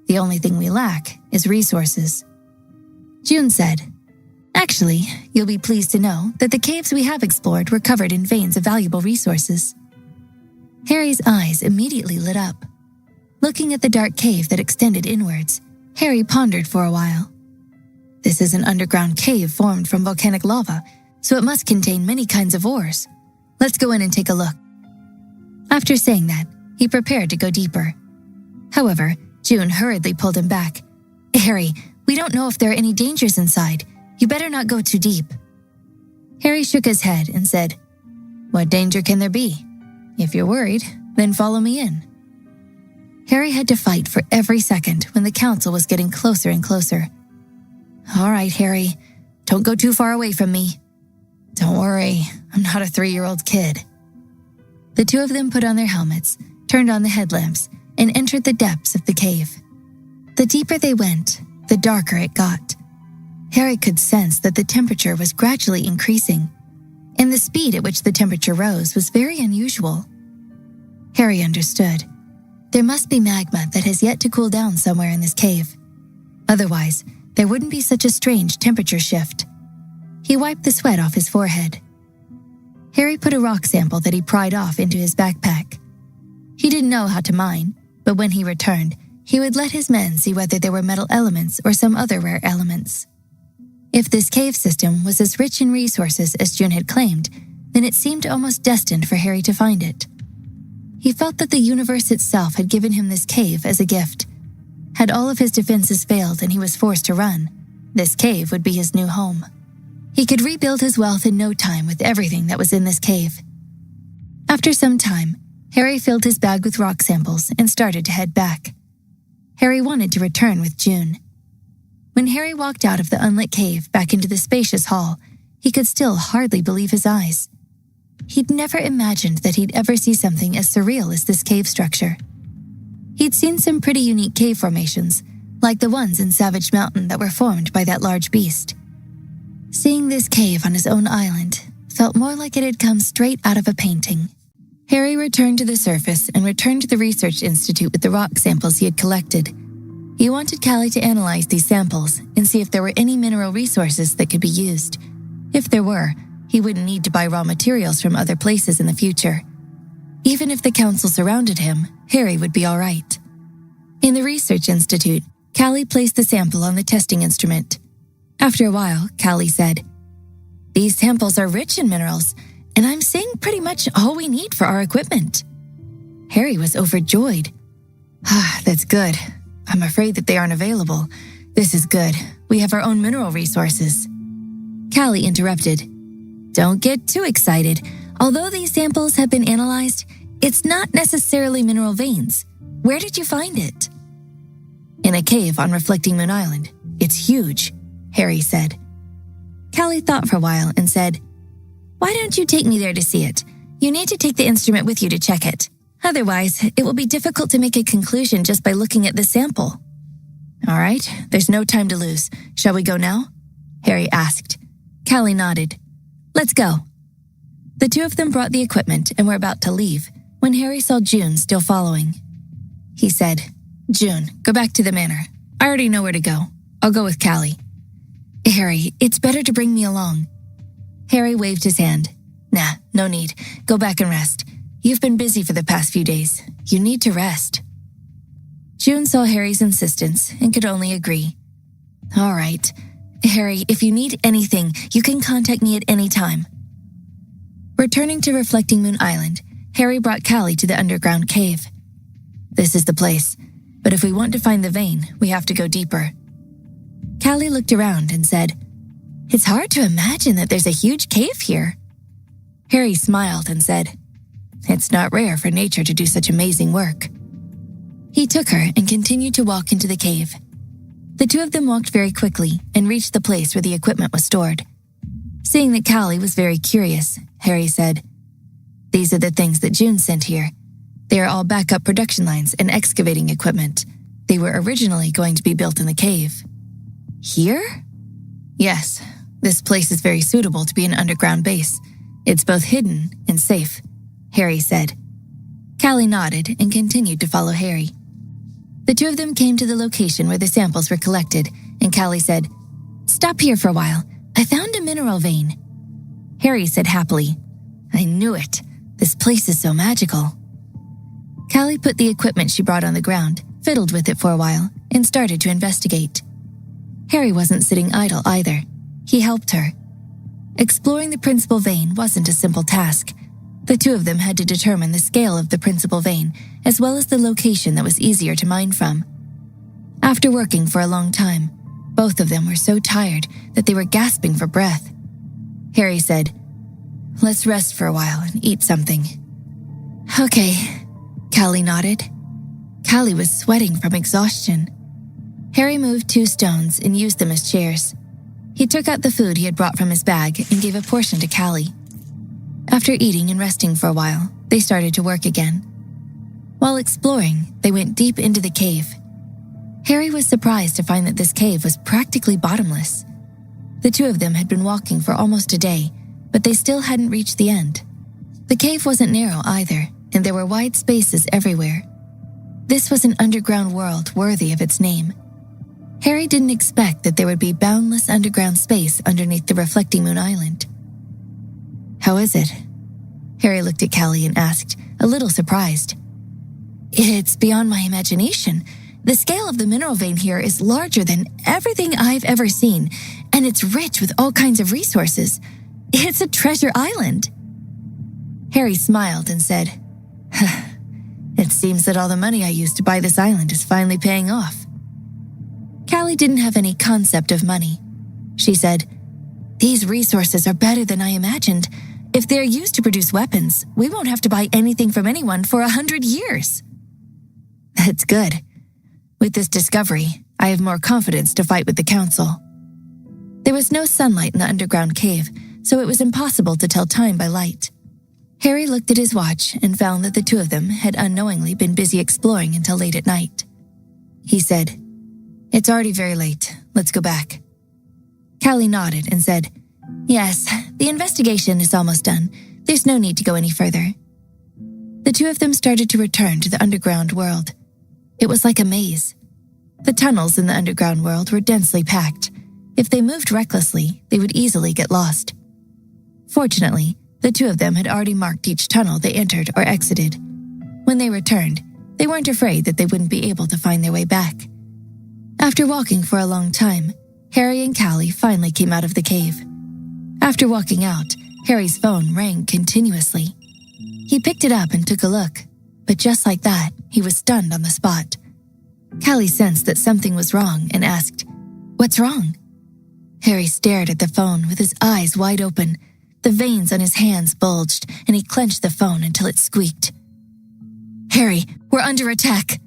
[SPEAKER 1] The only thing we lack is resources. June said, Actually, you'll be pleased to know that the caves we have explored were covered in veins of valuable resources. Harry's eyes immediately lit up. Looking at the dark cave that extended inwards, Harry pondered for a while. This is an underground cave formed from volcanic lava, so it must contain many kinds of ores. Let's go in and take a look. After saying that, he prepared to go deeper. However, June hurriedly pulled him back. Harry, we don't know if there are any dangers inside. You better not go too deep. Harry shook his head and said, What danger can there be? If you're worried, then follow me in. Harry had to fight for every second when the council was getting closer and closer. All right, Harry, don't go too far away from me. Don't worry, I'm not a 3-year-old kid. The two of them put on their helmets, turned on the headlamps, and entered the depths of the cave. The deeper they went, the darker it got. Harry could sense that the temperature was gradually increasing, and the speed at which the temperature rose was very unusual. Harry understood. There must be magma that has yet to cool down somewhere in this cave. Otherwise, there wouldn't be such a strange temperature shift. He wiped the sweat off his forehead. Harry put a rock sample that he pried off into his backpack. He didn't know how to mine, but when he returned, he would let his men see whether there were metal elements or some other rare elements. If this cave system was as rich in resources as June had claimed, then it seemed almost destined for Harry to find it. He felt that the universe itself had given him this cave as a gift. Had all of his defenses failed and he was forced to run, this cave would be his new home. He could rebuild his wealth in no time with everything that was in this cave. After some time, Harry filled his bag with rock samples and started to head back. Harry wanted to return with June. When Harry walked out of the unlit cave back into the spacious hall, he could still hardly believe his eyes. He'd never imagined that he'd ever see something as surreal as this cave structure. He'd seen some pretty unique cave formations, like the ones in Savage Mountain that were formed by that large beast. Seeing this cave on his own island felt more like it had come straight out of a painting. Harry returned to the surface and returned to the research institute with the rock samples he had collected. He wanted Callie to analyze these samples and see if there were any mineral resources that could be used. If there were, he wouldn't need to buy raw materials from other places in the future. Even if the council surrounded him, Harry would be all right. In the research institute, Callie placed the sample on the testing instrument. After a while, Callie said, "These samples are rich in minerals, and I'm seeing pretty much all we need for our equipment." Harry was overjoyed. That's good. I'm afraid that they aren't available. This is good. We have our own mineral resources. Callie interrupted. Don't get too excited. Although these samples have been analyzed, it's not necessarily mineral veins. Where did you find it? In a cave on Reflecting Moon Island. It's huge, Harry said. Callie thought for a while and said, "Why don't you take me there to see it? You need to take the instrument with you to check it. Otherwise, it will be difficult to make a conclusion just by looking at the sample." All right, there's no time to lose. Shall we go now? Harry asked. Callie nodded. Let's go. The two of them brought the equipment and were about to leave when Harry saw June still following. He said, "June, go back to the manor. I already know where to go. I'll go with Callie." Harry, it's better to bring me along. Harry waved his hand. Nah, no need. Go back and rest. You've been busy for the past few days. You need to rest. June saw Harry's insistence and could only agree. All right. Harry, if you need anything, you can contact me at any time. Returning to Reflecting Moon Island, Harry brought Callie to the underground cave. This is the place, but if we want to find the vein, we have to go deeper. Callie looked around and said, It's hard to imagine that there's a huge cave here. Harry smiled and said, It's not rare for nature to do such amazing work. He took her and continued to walk into the cave. The two of them walked very quickly and reached the place where the equipment was stored. Seeing that Callie was very curious, Harry said, These are the things that June sent here. They are all backup production lines and excavating equipment. They were originally going to be built in the cave. Here? Yes, this place is very suitable to be an underground base. It's both hidden and safe, Harry said. Callie nodded and continued to follow Harry. The two of them came to the location where the samples were collected, and Callie said, Stop here for a while. I found a mineral vein. Harry said happily, I knew it. This place is so magical. Callie put the equipment she brought on the ground, fiddled with it for a while, and started to investigate. Harry wasn't sitting idle either. He helped her. Exploring the principal vein wasn't a simple task. The two of them had to determine the scale of the principal vein, as well as the location that was easier to mine from. After working for a long time, both of them were so tired that they were gasping for breath. Harry said, Let's rest for a while and eat something. Okay, Callie nodded. Callie was sweating from exhaustion. Harry moved 2 stones and used them as chairs. He took out the food he had brought from his bag and gave a portion to Callie. After eating and resting for a while, they started to work again. While exploring, they went deep into the cave. Harry was surprised to find that this cave was practically bottomless. The two of them had been walking for almost a day, but they still hadn't reached the end. The cave wasn't narrow either, and there were wide spaces everywhere. This was an underground world worthy of its name. Harry didn't expect that there would be boundless underground space underneath the Reflecting Moon Island. How is it? Harry looked at Callie and asked, a little surprised. It's beyond my imagination. The scale of the mineral vein here is larger than everything I've ever seen, and it's rich with all kinds of resources. It's a treasure island. Harry smiled and said, It seems that all the money I used to buy this island is finally paying off. Callie didn't have any concept of money. She said, These resources are better than I imagined. If they're used to produce weapons, we won't have to buy anything from anyone for 100 years. That's good. With this discovery, I have more confidence to fight with the council. There was no sunlight in the underground cave, so it was impossible to tell time by light. Harry looked at his watch and found that the two of them had unknowingly been busy exploring until late at night. He said, It's already very late. Let's go back. Callie nodded and said, Yes, the investigation is almost done. There's no need to go any further. The two of them started to return to the underground world. It was like a maze. The tunnels in the underground world were densely packed. If they moved recklessly, they would easily get lost. Fortunately, the two of them had already marked each tunnel they entered or exited. When they returned, they weren't afraid that they wouldn't be able to find their way back. After walking for a long time, Harry and Callie finally came out of the cave. After walking out, Harry's phone rang continuously. He picked it up and took a look, but just like that, he was stunned on the spot. Callie sensed that something was wrong and asked, What's wrong? Harry stared at the phone with his eyes wide open. The veins on his hands bulged, and he clenched the phone until it squeaked. Harry, we're under attack.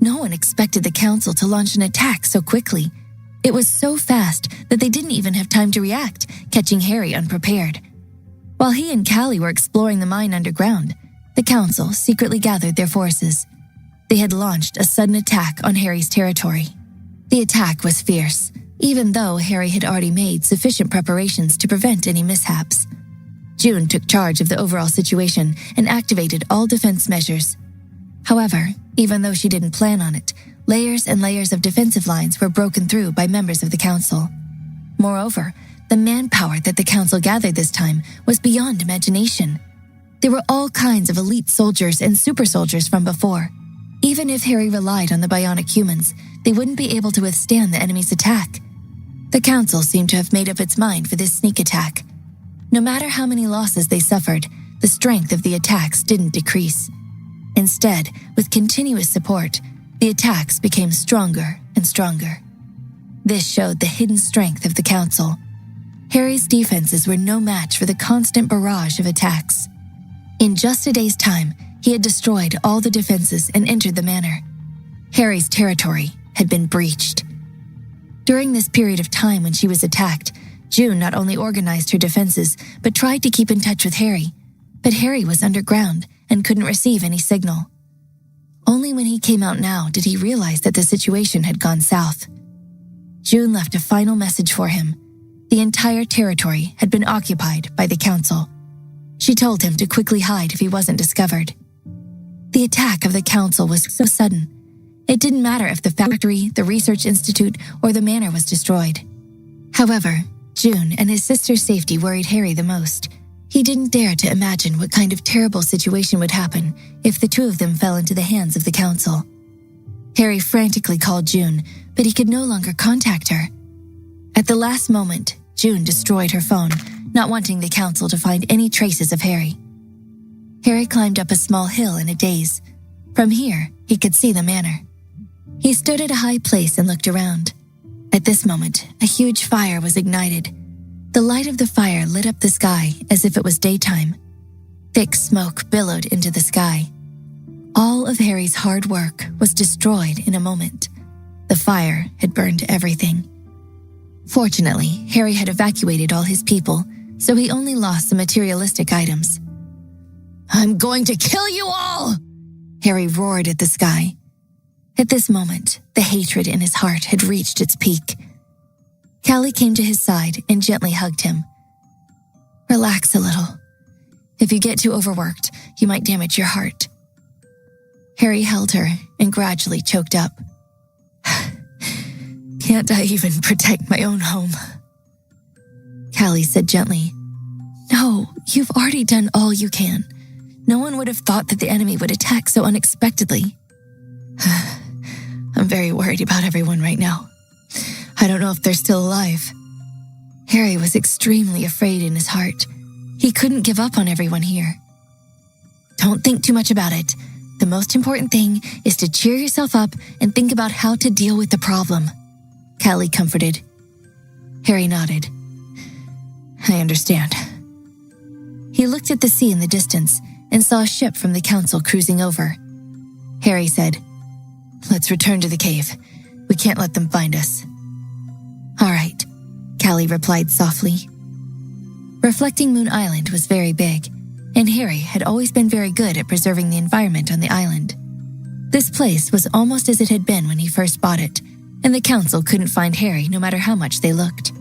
[SPEAKER 1] No one expected the council to launch an attack so quickly. It was so fast that they didn't even have time to react, catching Harry unprepared. While he and Callie were exploring the mine underground, the council secretly gathered their forces. They had launched a sudden attack on Harry's territory. The attack was fierce, even though Harry had already made sufficient preparations to prevent any mishaps. June took charge of the overall situation and activated all defense measures. However, even though she didn't plan on it, layers and layers of defensive lines were broken through by members of the council. Moreover, the manpower that the council gathered this time was beyond imagination. There were all kinds of elite soldiers and super soldiers from before. Even if Harry relied on the bionic humans, they wouldn't be able to withstand the enemy's attack. The council seemed to have made up its mind for this sneak attack. No matter how many losses they suffered, the strength of the attacks didn't decrease. Instead, with continuous support, the attacks became stronger and stronger. This showed the hidden strength of the council. Harry's defenses were no match for the constant barrage of attacks. In just a day's time, he had destroyed all the defenses and entered the manor. Harry's territory had been breached. During this period of time when she was attacked, June not only organized her defenses, but tried to keep in touch with Harry. But Harry was underground and couldn't receive any signal. Only when he came out now did he realize that the situation had gone south. June left a final message for him. The entire territory had been occupied by the council. She told him to quickly hide if he wasn't discovered. The attack of the council was so sudden. It didn't matter if the factory, the research institute, or the manor was destroyed. However, June and his sister's safety worried Harry the most. He didn't dare to imagine what kind of terrible situation would happen if the two of them fell into the hands of the council. Harry frantically called June, but he could no longer contact her. At the last moment, June destroyed her phone, not wanting the council to find any traces of Harry. Harry climbed up a small hill in a daze. From here, he could see the manor. He stood at a high place and looked around. At this moment, a huge fire was ignited. The light of the fire lit up the sky as if it was daytime. Thick smoke billowed into the sky. All of Harry's hard work was destroyed in a moment. The fire had burned everything. Fortunately, Harry had evacuated all his people, so he only lost some materialistic items. "I'm going to kill you all!" Harry roared at the sky. At this moment, the hatred in his heart had reached its peak. Callie came to his side and gently hugged him. "Relax a little. If you get too overworked, you might damage your heart." Harry held her and gradually choked up. "Can't I even protect my own home?" Callie said gently. "No, you've already done all you can. No one would have thought that the enemy would attack so unexpectedly." "I'm very worried about everyone right now. I don't know if they're still alive." Harry was extremely afraid in his heart. He couldn't give up on everyone here. "Don't think too much about it. The most important thing is to cheer yourself up and think about how to deal with the problem," Callie comforted. Harry nodded. "I understand." He looked at the sea in the distance and saw a ship from the council cruising over. Harry said, "Let's return to the cave. We can't let them find us." "All right," Callie replied softly. Reflecting Moon Island was very big, and Harry had always been very good at preserving the environment on the island. This place was almost as it had been when he first bought it, and the council couldn't find Harry no matter how much they looked.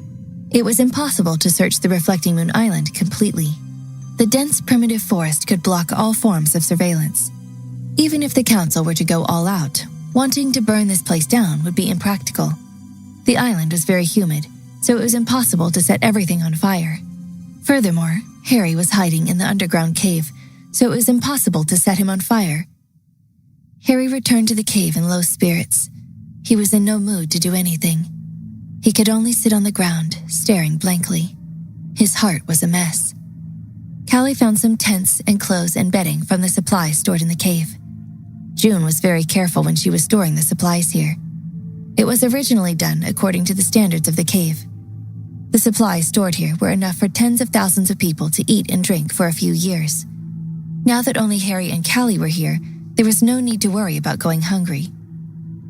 [SPEAKER 1] It was impossible to search the Reflecting Moon Island completely. The dense primitive forest could block all forms of surveillance. Even if the council were to go all out, wanting to burn this place down would be impractical. The island was very humid, so it was impossible to set everything on fire. Furthermore, Harry was hiding in the underground cave, so it was impossible to set him on fire. Harry returned to the cave in low spirits. He was in no mood to do anything. He could only sit on the ground, staring blankly. His heart was a mess. Callie found some tents and clothes and bedding from the supplies stored in the cave. June was very careful when she was storing the supplies here. It was originally done according to the standards of the cave. The supplies stored here were enough for tens of thousands of people to eat and drink for a few years. Now that only Harry and Callie were here, there was no need to worry about going hungry.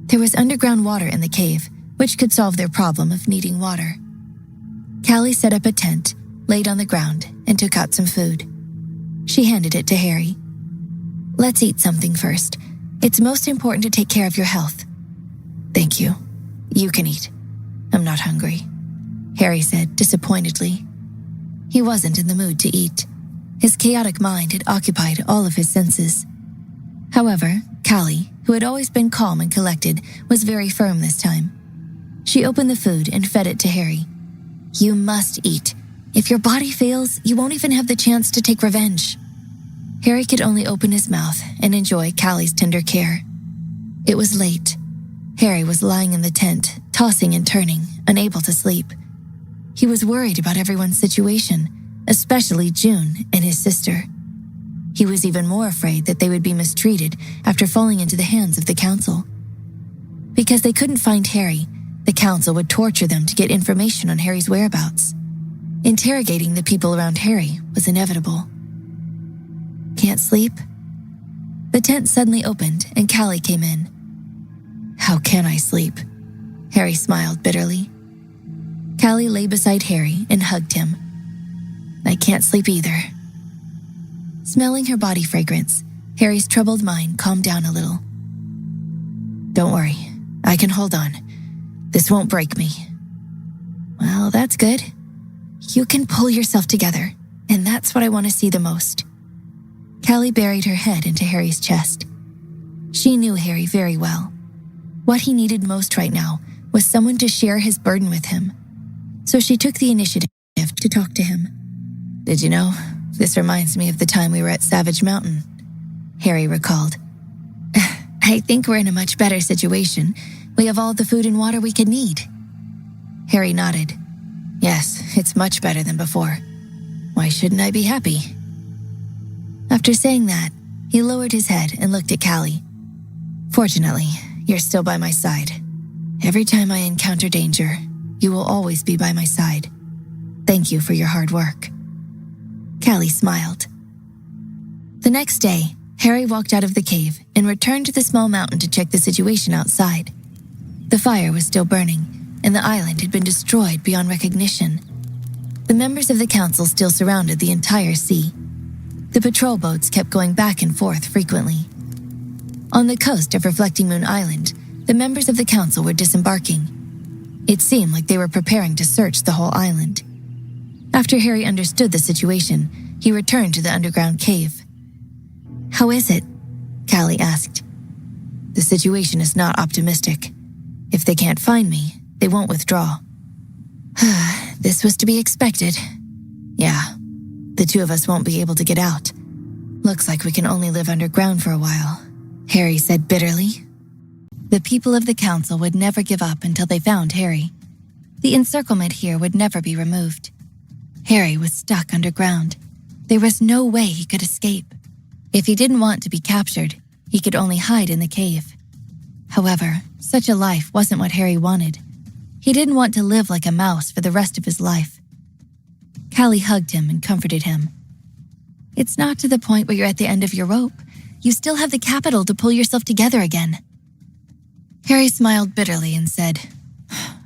[SPEAKER 1] There was underground water in the cave, which could solve their problem of needing water. Callie set up a tent, laid on the ground, and took out some food. She handed it to Harry. "Let's eat something first. It's most important to take care of your health." "Thank you. You can eat. I'm not hungry," Harry said disappointedly. He wasn't in the mood to eat. His chaotic mind had occupied all of his senses. However, Callie, who had always been calm and collected, was very firm this time. She opened the food and fed it to Harry. You must eat. If your body fails, you won't even have the chance to take revenge." Harry could only open his mouth and enjoy Callie's tender care. It was late. Harry was lying in the tent, tossing and turning, unable to sleep. He was worried about everyone's situation, especially June and his sister. He was even more afraid that they would be mistreated after falling into the hands of the council. Because they couldn't find Harry, the council would torture them to get information on Harry's whereabouts. Interrogating the people around Harry was inevitable. "Can't sleep?" The tent suddenly opened and Callie came in. "How can I sleep?" Harry smiled bitterly. Callie lay beside Harry and hugged him. "I can't sleep either." Smelling her body fragrance, Harry's troubled mind calmed down a little. "Don't worry, I can hold on. This won't break me." "Well, that's good. You can pull yourself together, and that's what I want to see the most." Callie buried her head into Harry's chest. She knew Harry very well. What he needed most right now was someone to share his burden with him. So she took the initiative to talk to him. "Did you know, this reminds me of the time we were at Savage Mountain," Harry recalled. "I think we're in a much better situation. We have all the food and water we could need." Harry nodded. "Yes, it's much better than before. Why shouldn't I be happy?" After saying that, he lowered his head and looked at Callie. "Fortunately, you're still by my side. Every time I encounter danger, you will always be by my side. Thank you for your hard work." Callie smiled. The next day, Harry walked out of the cave and returned to the small mountain to check the situation outside. The fire was still burning, and the island had been destroyed beyond recognition. The members of the council still surrounded the entire sea. The patrol boats kept going back and forth frequently. On the coast of Reflecting Moon Island, the members of the council were disembarking. It seemed like they were preparing to search the whole island. After Harry understood the situation, he returned to the underground cave. "How is it?" Callie asked. "The situation is not optimistic. If they can't find me, they won't withdraw." "This was to be expected." "Yeah, the two of us won't be able to get out. Looks like we can only live underground for a while," Harry said bitterly. The people of the council would never give up until they found Harry. The encirclement here would never be removed. Harry was stuck underground. There was no way he could escape. If he didn't want to be captured, he could only hide in the cave. However, such a life wasn't what Harry wanted. He didn't want to live like a mouse for the rest of his life. Callie hugged him and comforted him. "It's not to the point where you're at the end of your rope. You still have the capital to pull yourself together again." Harry smiled bitterly and said,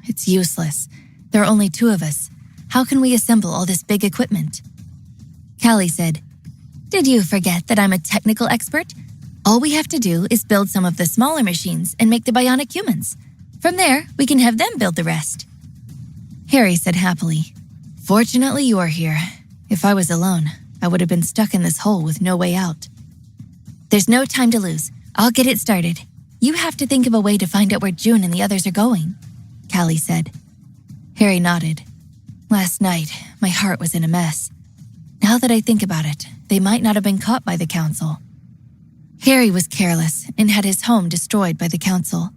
[SPEAKER 1] "It's useless. There are only two of us. How can we assemble all this big equipment?" Callie said, "Did you forget that I'm a technical expert? All we have to do is build some of the smaller machines and make the bionic humans. From there, we can have them build the rest." Harry said happily, "Fortunately, you're here. If I was alone, I would have been stuck in this hole with no way out." "There's no time to lose. I'll get it started. You have to think of a way to find out where June and the others are going," Callie said. Harry nodded. "Last night, my heart was in a mess. Now that I think about it, they might not have been caught by the council." Harry was careless and had his home destroyed by the council.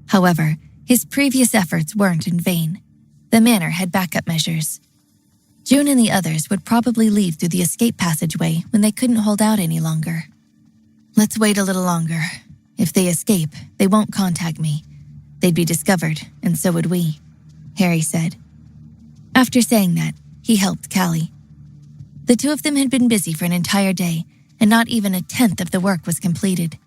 [SPEAKER 1] However, his previous efforts weren't in vain. The manor had backup measures. June and the others would probably leave through the escape passageway when they couldn't hold out any longer. "Let's wait a little longer. If they escape, they won't contact me. They'd be discovered, and so would we," Harry said. After saying that, he helped Callie. The two of them had been busy for an entire day, and not even a tenth of the work was completed.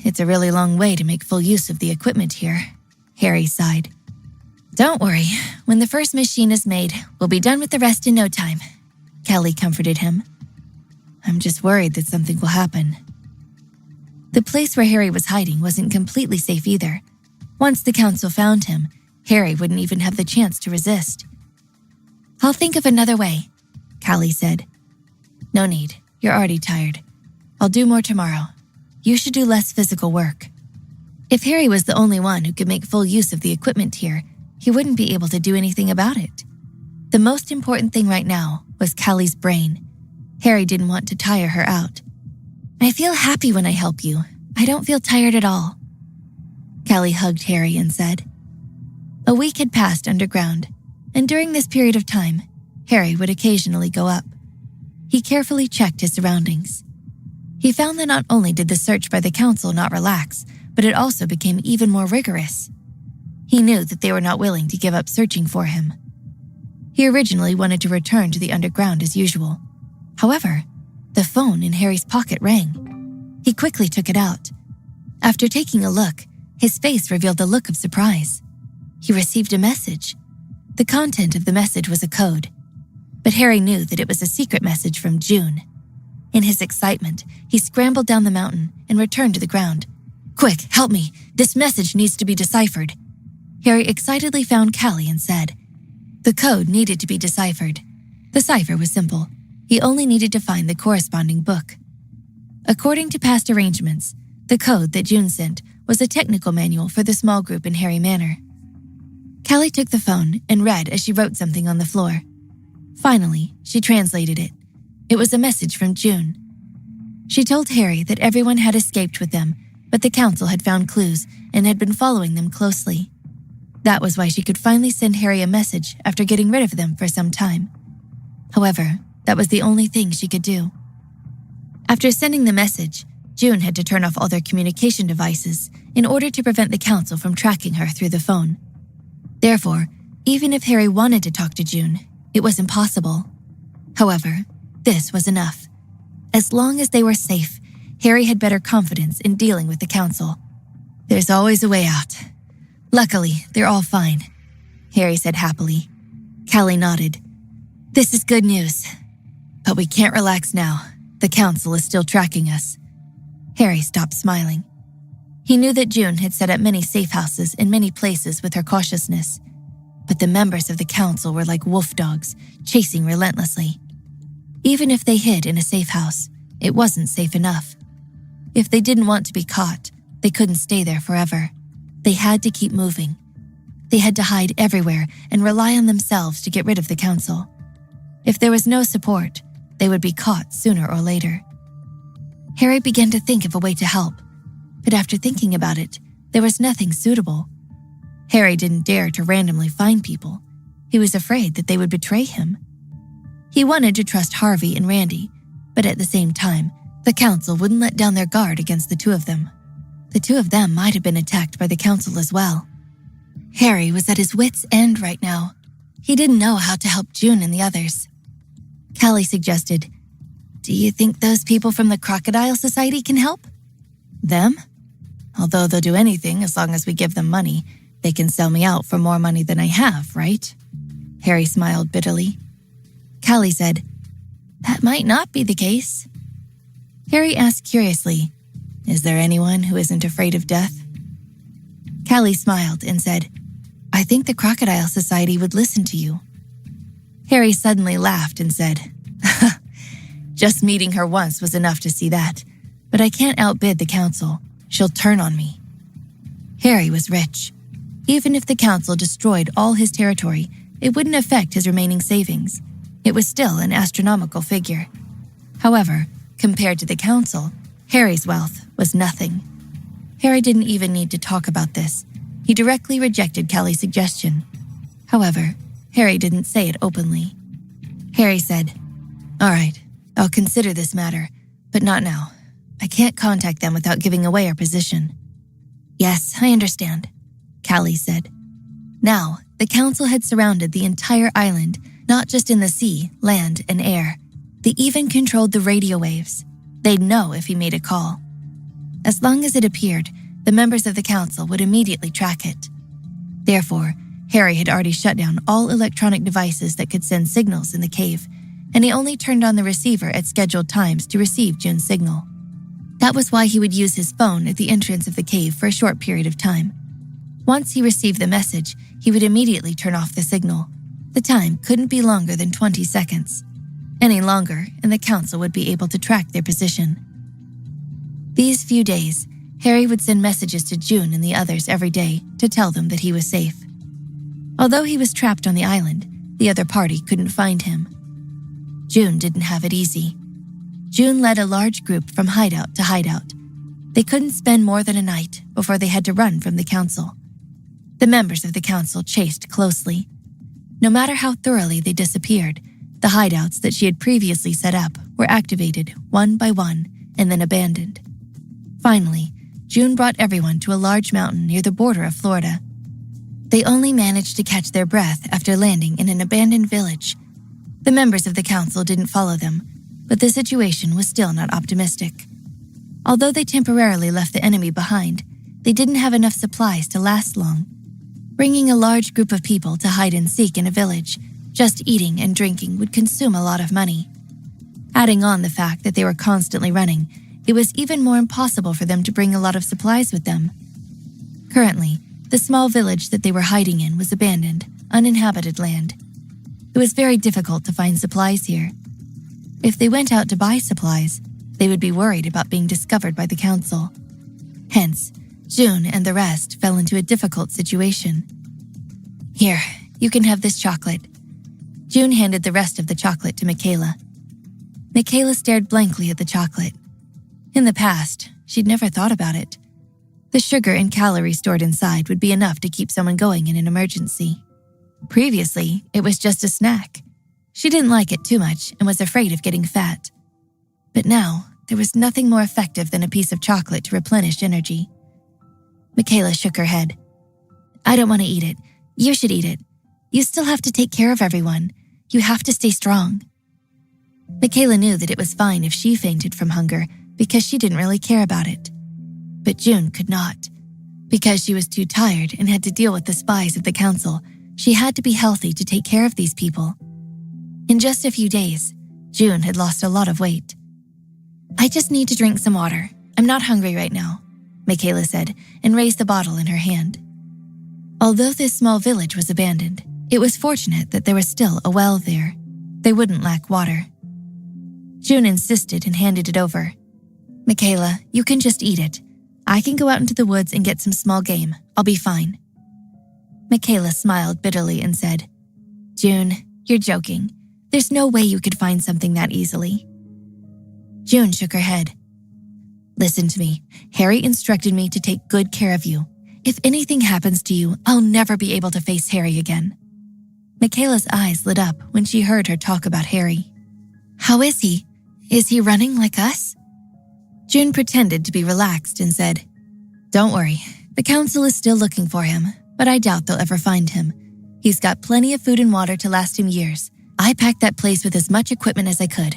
[SPEAKER 1] "It's a really long way to make full use of the equipment here," Harry sighed. "Don't worry. When the first machine is made, we'll be done with the rest in no time," Callie comforted him. "I'm just worried that something will happen." The place where Harry was hiding wasn't completely safe either. Once the council found him, Harry wouldn't even have the chance to resist. "I'll think of another way," Callie said. "No need. You're already tired. I'll do more tomorrow. You should do less physical work." If Harry was the only one who could make full use of the equipment here, he wouldn't be able to do anything about it. The most important thing right now was Callie's brain. Harry didn't want to tire her out. "I feel happy when I help you. I don't feel tired at all." Callie hugged Harry and said. A week had passed underground, and during this period of time, Harry would occasionally go up. He carefully checked his surroundings. He found that not only did the search by the council not relax, but it also became even more rigorous. He knew that they were not willing to give up searching for him. He originally wanted to return to the underground as usual. However, the phone in Harry's pocket rang. He quickly took it out. After taking a look, his face revealed a look of surprise. He received a message. The content of the message was a code, but Harry knew that it was a secret message from June. In his excitement, he scrambled down the mountain and returned to the ground. "Quick, help me! This message needs to be deciphered." Harry excitedly found Callie and said. The code needed to be deciphered. The cipher was simple. He only needed to find the corresponding book. According to past arrangements, the code that June sent was a technical manual for the small group in Harry Manor. Callie took the phone and read as she wrote something on the floor. Finally, she translated it. It was a message from June. She told Harry that everyone had escaped with them, but the council had found clues and had been following them closely. That was why she could finally send Harry a message after getting rid of them for some time. However, that was the only thing she could do. After sending the message, June had to turn off all their communication devices in order to prevent the council from tracking her through the phone. Therefore, even if Harry wanted to talk to June, it was impossible. However, this was enough. As long as they were safe, Harry had better confidence in dealing with the council. "There's always a way out. Luckily, they're all fine," Harry said happily. Callie nodded. "This is good news. But we can't relax now. The council is still tracking us." Harry stopped smiling. He knew that June had set up many safe houses in many places with her cautiousness, but the members of the council were like wolf dogs, chasing relentlessly. Even if they hid in a safe house, it wasn't safe enough. If they didn't want to be caught, they couldn't stay there forever. They had to keep moving. They had to hide everywhere and rely on themselves to get rid of the council. If there was no support, they would be caught sooner or later. Harry began to think of a way to help, but after thinking about it, there was nothing suitable. Harry didn't dare to randomly find people. He was afraid that they would betray him. He wanted to trust Harvey and Randy, but at the same time, the council wouldn't let down their guard against the two of them. The two of them might have been attacked by the council as well. Harry was at his wits' end right now. He didn't know how to help June and the others. Callie suggested, "Do you think those people from the Crocodile Society can help?" "Them? Although they'll do anything as long as we give them money, they can sell me out for more money than I have, right?" Harry smiled bitterly. Callie said, "That might not be the case." Harry asked curiously, "Is there anyone who isn't afraid of death?" Callie smiled and said, "I think the Crocodile Society would listen to you." Harry suddenly laughed and said, "Just meeting her once was enough to see that, but I can't outbid the council. She'll turn on me." Harry was rich. Even if the council destroyed all his territory, it wouldn't affect his remaining savings. It was still an astronomical figure. However, compared to the council, Harry's wealth was nothing. Harry didn't even need to talk about this. He directly rejected Callie's suggestion. However, Harry didn't say it openly. Harry said, "All right, I'll consider this matter, but not now. I can't contact them without giving away our position." "Yes, I understand," Callie said. Now, the council had surrounded the entire island, not just in the sea, land, and air. They even controlled the radio waves. They'd know if he made a call. As long as it appeared, the members of the council would immediately track it. Therefore, Harry had already shut down all electronic devices that could send signals in the cave, and he only turned on the receiver at scheduled times to receive June's signal. That was why he would use his phone at the entrance of the cave for a short period of time. Once he received the message, he would immediately turn off the signal. The time couldn't be longer than 20 seconds. Any longer, and the council would be able to track their position. These few days, Harry would send messages to June and the others every day to tell them that he was safe. Although he was trapped on the island, the other party couldn't find him. June didn't have it easy. June led a large group from hideout to hideout. They couldn't spend more than a night before they had to run from the council. The members of the council chased closely. No matter how thoroughly they disappeared, the hideouts that she had previously set up were activated one by one and then abandoned. Finally, June brought everyone to a large mountain near the border of Florida. They only managed to catch their breath after landing in an abandoned village. The members of the council didn't follow them, but the situation was still not optimistic. Although they temporarily left the enemy behind, they didn't have enough supplies to last long. Bringing a large group of people to hide and seek in a village, just eating and drinking would consume a lot of money. Adding on the fact that they were constantly running, it was even more impossible for them to bring a lot of supplies with them. Currently, the small village that they were hiding in was abandoned, uninhabited land. It was very difficult to find supplies here. If they went out to buy supplies, they would be worried about being discovered by the council. Hence, June and the rest fell into a difficult situation. Here, you can have this chocolate. June handed the rest of the chocolate to Michaela. Michaela stared blankly at the chocolate. In the past, she'd never thought about it. The sugar and calories stored inside would be enough to keep someone going in an emergency. Previously, it was just a snack. She didn't like it too much and was afraid of getting fat. But now, there was nothing more effective than a piece of chocolate to replenish energy. Michaela shook her head. I don't want to eat it. You should eat it. You still have to take care of everyone. You have to stay strong. Michaela knew that it was fine if she fainted from hunger because she didn't really care about it. But June could not. Because she was too tired and had to deal with the spies of the council, she had to be healthy to take care of these people. In just a few days, June had lost a lot of weight. I just need to drink some water. I'm not hungry right now, Michaela said, and raised the bottle in her hand. Although this small village was abandoned, it was fortunate that there was still a well there. They wouldn't lack water. June insisted and handed it over. Michaela, you can just eat it. I can go out into the woods and get some small game. I'll be fine. Michaela smiled bitterly and said, June, you're joking. There's no way you could find something that easily. June shook her head. Listen to me. Harry instructed me to take good care of you. If anything happens to you, I'll never be able to face Harry again. Michaela's eyes lit up when she heard her talk about Harry. How is he? Is he running like us? June pretended to be relaxed and said, Don't worry. The council is still looking for him, but I doubt they'll ever find him. He's got plenty of food and water to last him years. I packed that place with as much equipment as I could.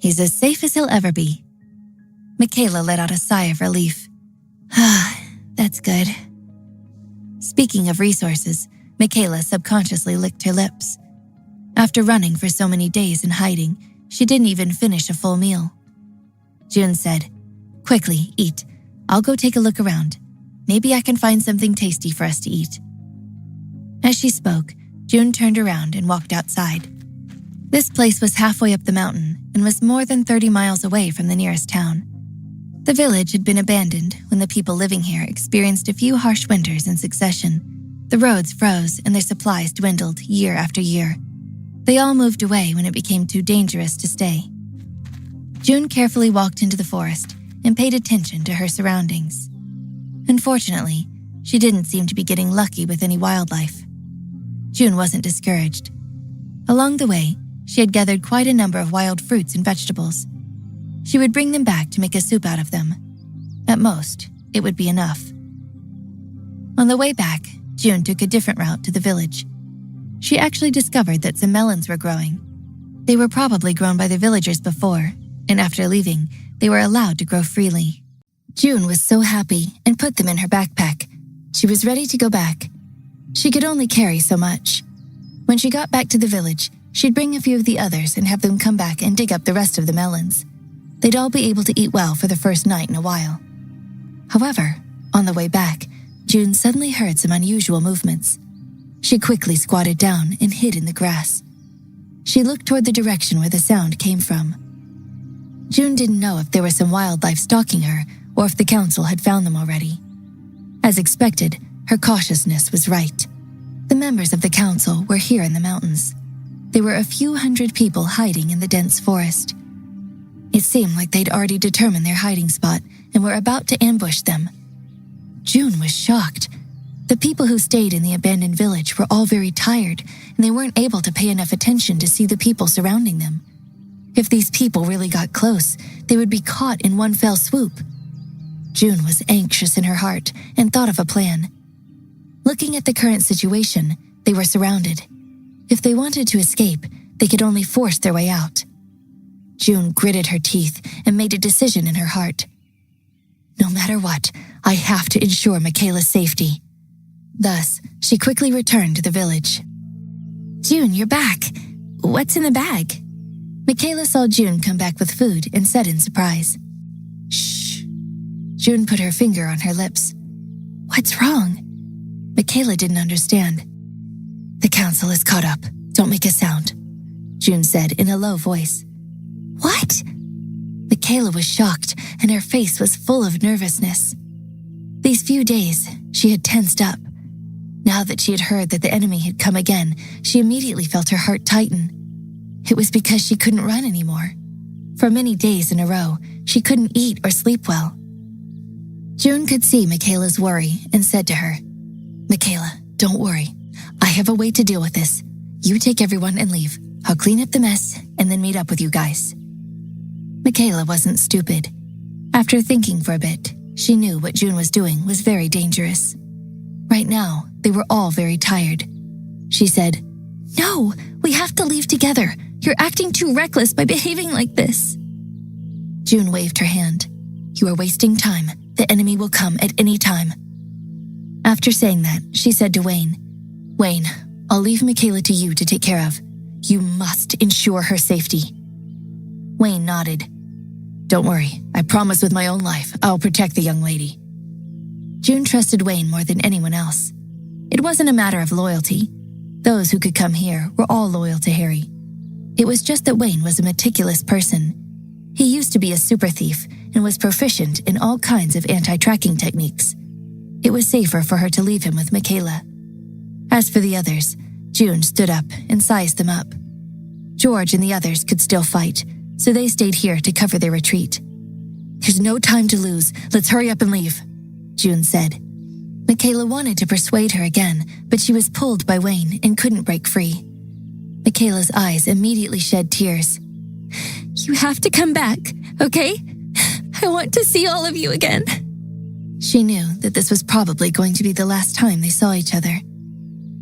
[SPEAKER 1] He's as safe as he'll ever be. Michaela let out a sigh of relief. Ah, that's good. Speaking of resources, Michaela subconsciously licked her lips. After running for so many days and hiding, she didn't even finish a full meal. June said, Quickly, eat. I'll go take a look around. Maybe I can find something tasty for us to eat. As she spoke, June turned around and walked outside. This place was halfway up the mountain and was more than 30 miles away from the nearest town. The village had been abandoned when the people living here experienced a few harsh winters in succession. The roads froze and their supplies dwindled year after year. They all moved away when it became too dangerous to stay. June carefully walked into the forest and paid attention to her surroundings. Unfortunately, she didn't seem to be getting lucky with any wildlife. June wasn't discouraged. Along the way, she had gathered quite a number of wild fruits and vegetables. She would bring them back to make a soup out of them. At most, it would be enough. On the way back, June took a different route to the village. She actually discovered that some melons were growing. They were probably grown by the villagers before, and after leaving, they were allowed to grow freely. June was so happy and put them in her backpack. She was ready to go back. She could only carry so much. When she got back to the village, she'd bring a few of the others and have them come back and dig up the rest of the melons. They'd all be able to eat well for the first night in a while. However, on the way back, June suddenly heard some unusual movements. She quickly squatted down and hid in the grass. She looked toward the direction where the sound came from. June didn't know if there was some wildlife stalking her or if the council had found them already. As expected, her cautiousness was right. The members of the council were here in the mountains. There were a few hundred people hiding in the dense forest. It seemed like they'd already determined their hiding spot and were about to ambush them. June was shocked. The people who stayed in the abandoned village were all very tired, and they weren't able to pay enough attention to see the people surrounding them. If these people really got close, they would be caught in one fell swoop. June was anxious in her heart and thought of a plan. Looking at the current situation, they were surrounded. If they wanted to escape, they could only force their way out. June gritted her teeth and made a decision in her heart. No matter what, I have to ensure Michaela's safety. Thus, she quickly returned to the village. June, you're back. What's in the bag? Michaela saw June come back with food and said in surprise. Shh. June put her finger on her lips. What's wrong? Michaela didn't understand. The council is caught up. Don't make a sound, June said in a low voice. What? Michaela was shocked and her face was full of nervousness. These few days, she had tensed up. Now that she had heard that the enemy had come again, she immediately felt her heart tighten. It was because she couldn't run anymore. For many days in a row, she couldn't eat or sleep well. June could see Michaela's worry and said to her, Michaela, don't worry. I have a way to deal with this. You take everyone and leave. I'll clean up the mess and then meet up with you guys. Michaela wasn't stupid. After thinking for a bit, she knew what June was doing was very dangerous. Right now, they were all very tired. She said, No, we have to leave together. You're acting too reckless by behaving like this. June waved her hand. You are wasting time. The enemy will come at any time. After saying that, she said to Wayne, Wayne, I'll leave Michaela to you to take care of. You must ensure her safety. Wayne nodded. Don't worry, I promise with my own life, I'll protect the young lady. June trusted Wayne more than anyone else. It wasn't a matter of loyalty. Those who could come here were all loyal to Harry. It was just that Wayne was a meticulous person. He used to be a super thief and was proficient in all kinds of anti-tracking techniques. It was safer for her to leave him with Michaela. As for the others, June stood up and sized them up. George and the others could still fight, so they stayed here to cover their retreat. There's no time to lose. Let's hurry up and leave, June said. Michaela wanted to persuade her again, but she was pulled by Wayne and couldn't break free. Michaela's eyes immediately shed tears. You have to come back, okay? I want to see all of you again. She knew that this was probably going to be the last time they saw each other.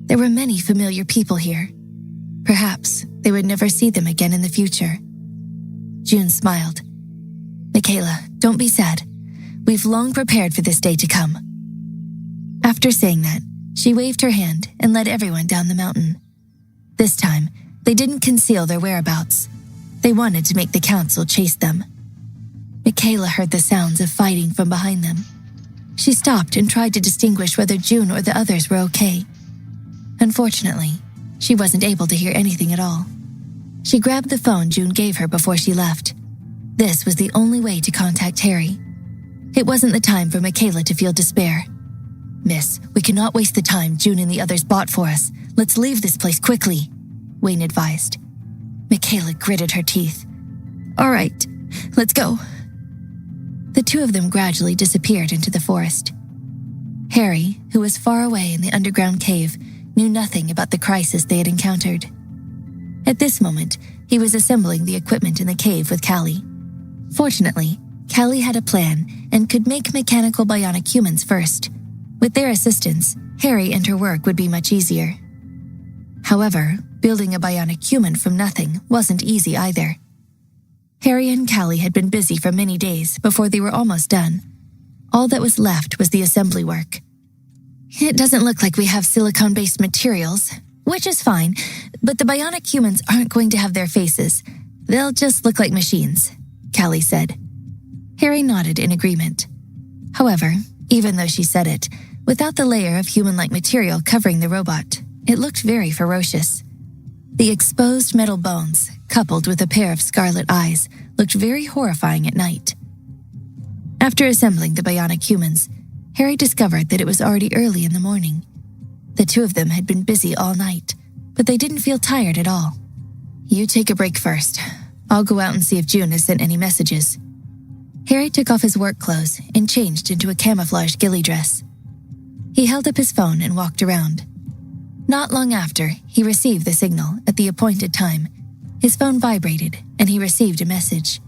[SPEAKER 1] There were many familiar people here. Perhaps they would never see them again in the future. June smiled. Michaela, don't be sad. We've long prepared for this day to come. After saying that, she waved her hand and led everyone down the mountain. This time, they didn't conceal their whereabouts. They wanted to make the council chase them. Michaela heard the sounds of fighting from behind them. She stopped and tried to distinguish whether June or the others were okay. Unfortunately, she wasn't able to hear anything at all. She grabbed the phone June gave her before she left. This was the only way to contact Harry. It wasn't the time for Michaela to feel despair. Miss, we cannot waste the time June and the others bought for us. Let's leave this place quickly, Wayne advised. Michaela gritted her teeth. All right, let's go. The two of them gradually disappeared into the forest. Harry, who was far away in the underground cave, knew nothing about the crisis they had encountered. At this moment, he was assembling the equipment in the cave with Callie. Fortunately, Callie had a plan and could make mechanical bionic humans first. With their assistance, Harry and her work would be much easier. However, building a bionic human from nothing wasn't easy either. Harry and Callie had been busy for many days before they were almost done. All that was left was the assembly work. It doesn't look like we have silicone-based materials, which is fine, but the bionic humans aren't going to have their faces. They'll just look like machines, Callie said. Harry nodded in agreement. However, even though she said it, without the layer of human-like material covering the robot, it looked very ferocious. The exposed metal bones, coupled with a pair of scarlet eyes, looked very horrifying at night. After assembling the bionic humans, Harry discovered that it was already early in the morning. The two of them had been busy all night, but they didn't feel tired at all. "You take a break first. I'll go out and see if June has sent any messages." Harry took off his work clothes and changed into a camouflage ghillie dress. He held up his phone and walked around. Not long after, he received the signal at the appointed time. His phone vibrated, and he received a message.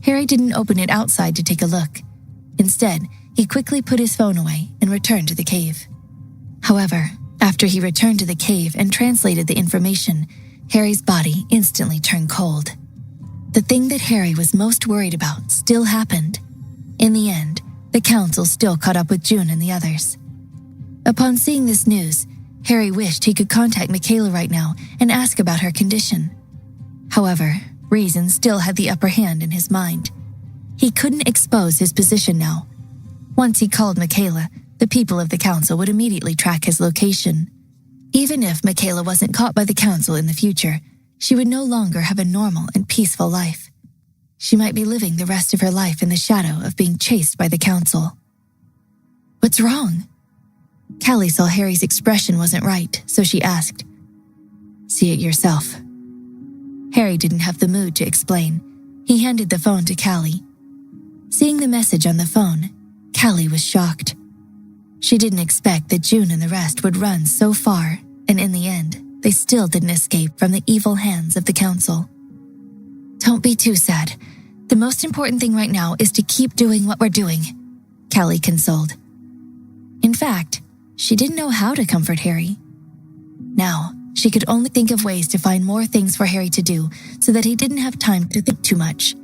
[SPEAKER 1] Harry didn't open it outside to take a look. Instead, he quickly put his phone away and returned to the cave. However, after he returned to the cave and translated the information, Harry's body instantly turned cold. The thing that Harry was most worried about still happened. In the end, the council still caught up with June and the others. Upon seeing this news, Harry wished he could contact Michaela right now and ask about her condition. However, reason still had the upper hand in his mind. He couldn't expose his position now. Once he called Michaela, the people of the council would immediately track his location. Even if Michaela wasn't caught by the council in the future, she would no longer have a normal and peaceful life. She might be living the rest of her life in the shadow of being chased by the council. "What's wrong?" Callie saw Harry's expression wasn't right, so she asked. "See it yourself." Harry didn't have the mood to explain. He handed the phone to Callie. Seeing the message on the phone, Callie was shocked. She didn't expect that June and the rest would run so far, and in the end, they still didn't escape from the evil hands of the council. "Don't be too sad. The most important thing right now is to keep doing what we're doing," Callie consoled. In fact, she didn't know how to comfort Harry. Now, she could only think of ways to find more things for Harry to do so that he didn't have time to think too much.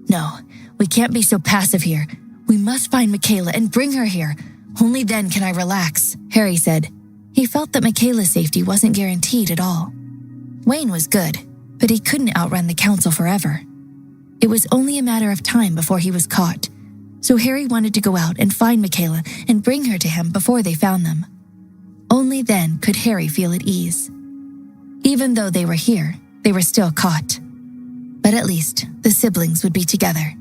[SPEAKER 1] "No, we can't be so passive here. We must find Michaela and bring her here. Only then can I relax," Harry said. He felt that Michaela's safety wasn't guaranteed at all. Wayne was good, but he couldn't outrun the council forever. It was only a matter of time before he was caught, so Harry wanted to go out and find Michaela and bring her to him before they found them. Only then could Harry feel at ease. Even though they were here, they were still caught. But at least the siblings would be together.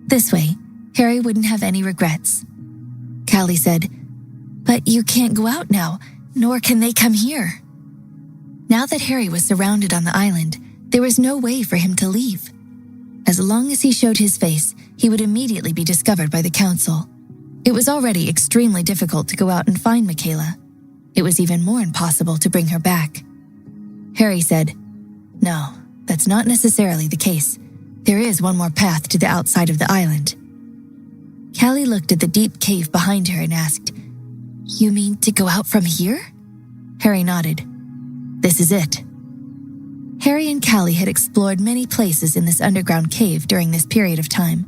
[SPEAKER 1] This way, Harry wouldn't have any regrets. Callie said, "But you can't go out now, nor can they come here." Now that Harry was surrounded on the island, there was no way for him to leave. As long as he showed his face, he would immediately be discovered by the council. It was already extremely difficult to go out and find Michaela. It was even more impossible to bring her back. Harry said, "No, that's not necessarily the case. There is one more path to the outside of the island." Callie looked at the deep cave behind her and asked, "You mean to go out from here?" Harry nodded. "This is it." Harry and Callie had explored many places in this underground cave during this period of time.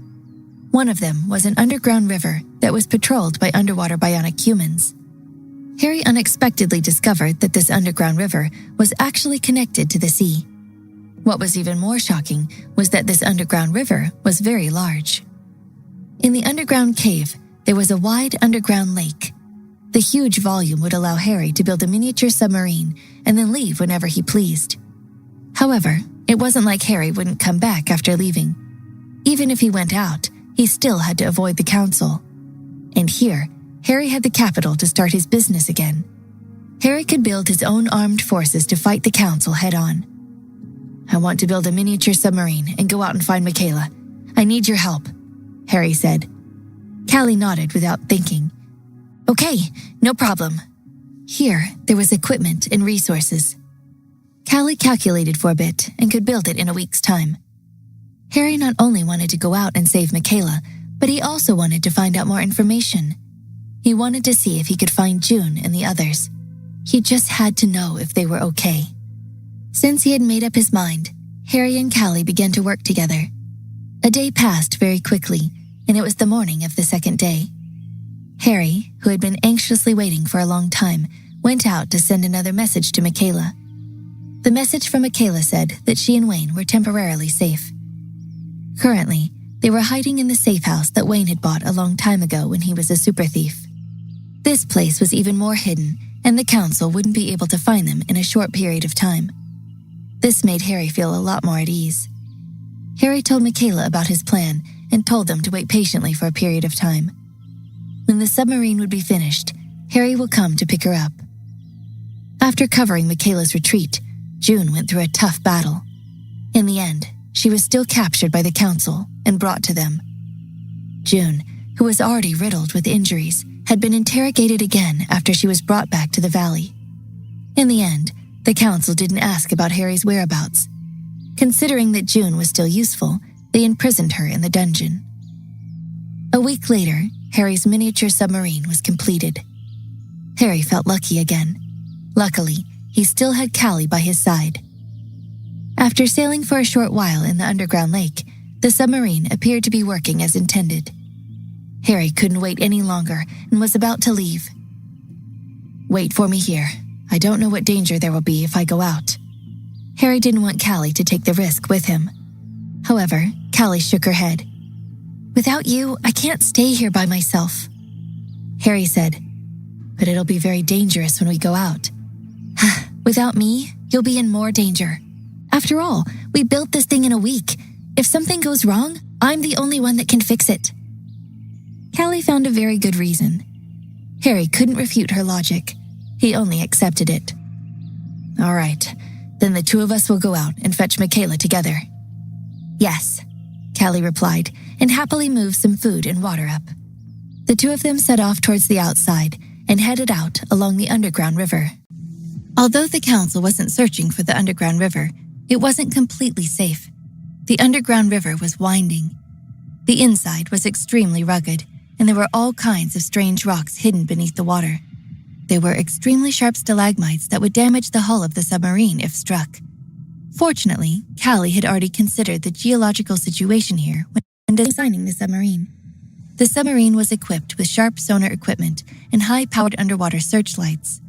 [SPEAKER 1] One of them was an underground river that was patrolled by underwater bionic humans. Harry unexpectedly discovered that this underground river was actually connected to the sea. What was even more shocking was that this underground river was very large. In the underground cave, there was a wide underground lake. The huge volume would allow Harry to build a miniature submarine and then leave whenever he pleased. However, it wasn't like Harry wouldn't come back after leaving. Even if he went out, he still had to avoid the council. And here, Harry had the capital to start his business again. Harry could build his own armed forces to fight the council head-on. "I want to build a miniature submarine and go out and find Michaela. I need your help," Harry said. Callie nodded without thinking. "Okay, no problem." Here, there was equipment and resources. Callie calculated for a bit and could build it in a week's time. Harry not only wanted to go out and save Michaela, but he also wanted to find out more information. He wanted to see if he could find June and the others. He just had to know if they were okay. Since he had made up his mind, Harry and Callie began to work together. A day passed very quickly, and it was the morning of the second day. Harry, who had been anxiously waiting for a long time, went out to send another message to Michaela. The message from Michaela said that she and Wayne were temporarily safe. Currently, they were hiding in the safe house that Wayne had bought a long time ago when he was a super thief. This place was even more hidden, and the council wouldn't be able to find them in a short period of time. This made Harry feel a lot more at ease. Harry told Michaela about his plan and told them to wait patiently for a period of time. When the submarine would be finished, Harry will come to pick her up, After covering Michaela's retreat, June went through a tough battle. In the end, she was still captured by the council and brought to them. June, who was already riddled with injuries, had been interrogated again after she was brought back to the valley. In the end, the council didn't ask about Harry's whereabouts. Considering that June was still useful, they imprisoned her in the dungeon. A week later, Harry's miniature submarine was completed. Harry felt lucky again. Luckily, he still had Callie by his side. After sailing for a short while in the underground lake, the submarine appeared to be working as intended. Harry couldn't wait any longer and was about to leave. "Wait for me here. I don't know what danger there will be if I go out." Harry didn't want Callie to take the risk with him. However, Callie shook her head. "Without you, I can't stay here by myself." Harry said, "But it'll be very dangerous when we go out." "Without me, you'll be in more danger. After all, we built this thing in a week. If something goes wrong, I'm the only one that can fix it." Callie found a very good reason. Harry couldn't refute her logic. He only accepted it. "All right, then the two of us will go out and fetch Michaela together." "Yes," Callie replied, and happily moved some food and water up. The two of them set off towards the outside and headed out along the underground river. Although the council wasn't searching for the underground river, it wasn't completely safe. The underground river was winding. The inside was extremely rugged, and there were all kinds of strange rocks hidden beneath the water. There were extremely sharp stalagmites that would damage the hull of the submarine if struck. Fortunately, Callie had already considered the geological situation here when designing the submarine. The submarine was equipped with sharp sonar equipment and high-powered underwater searchlights.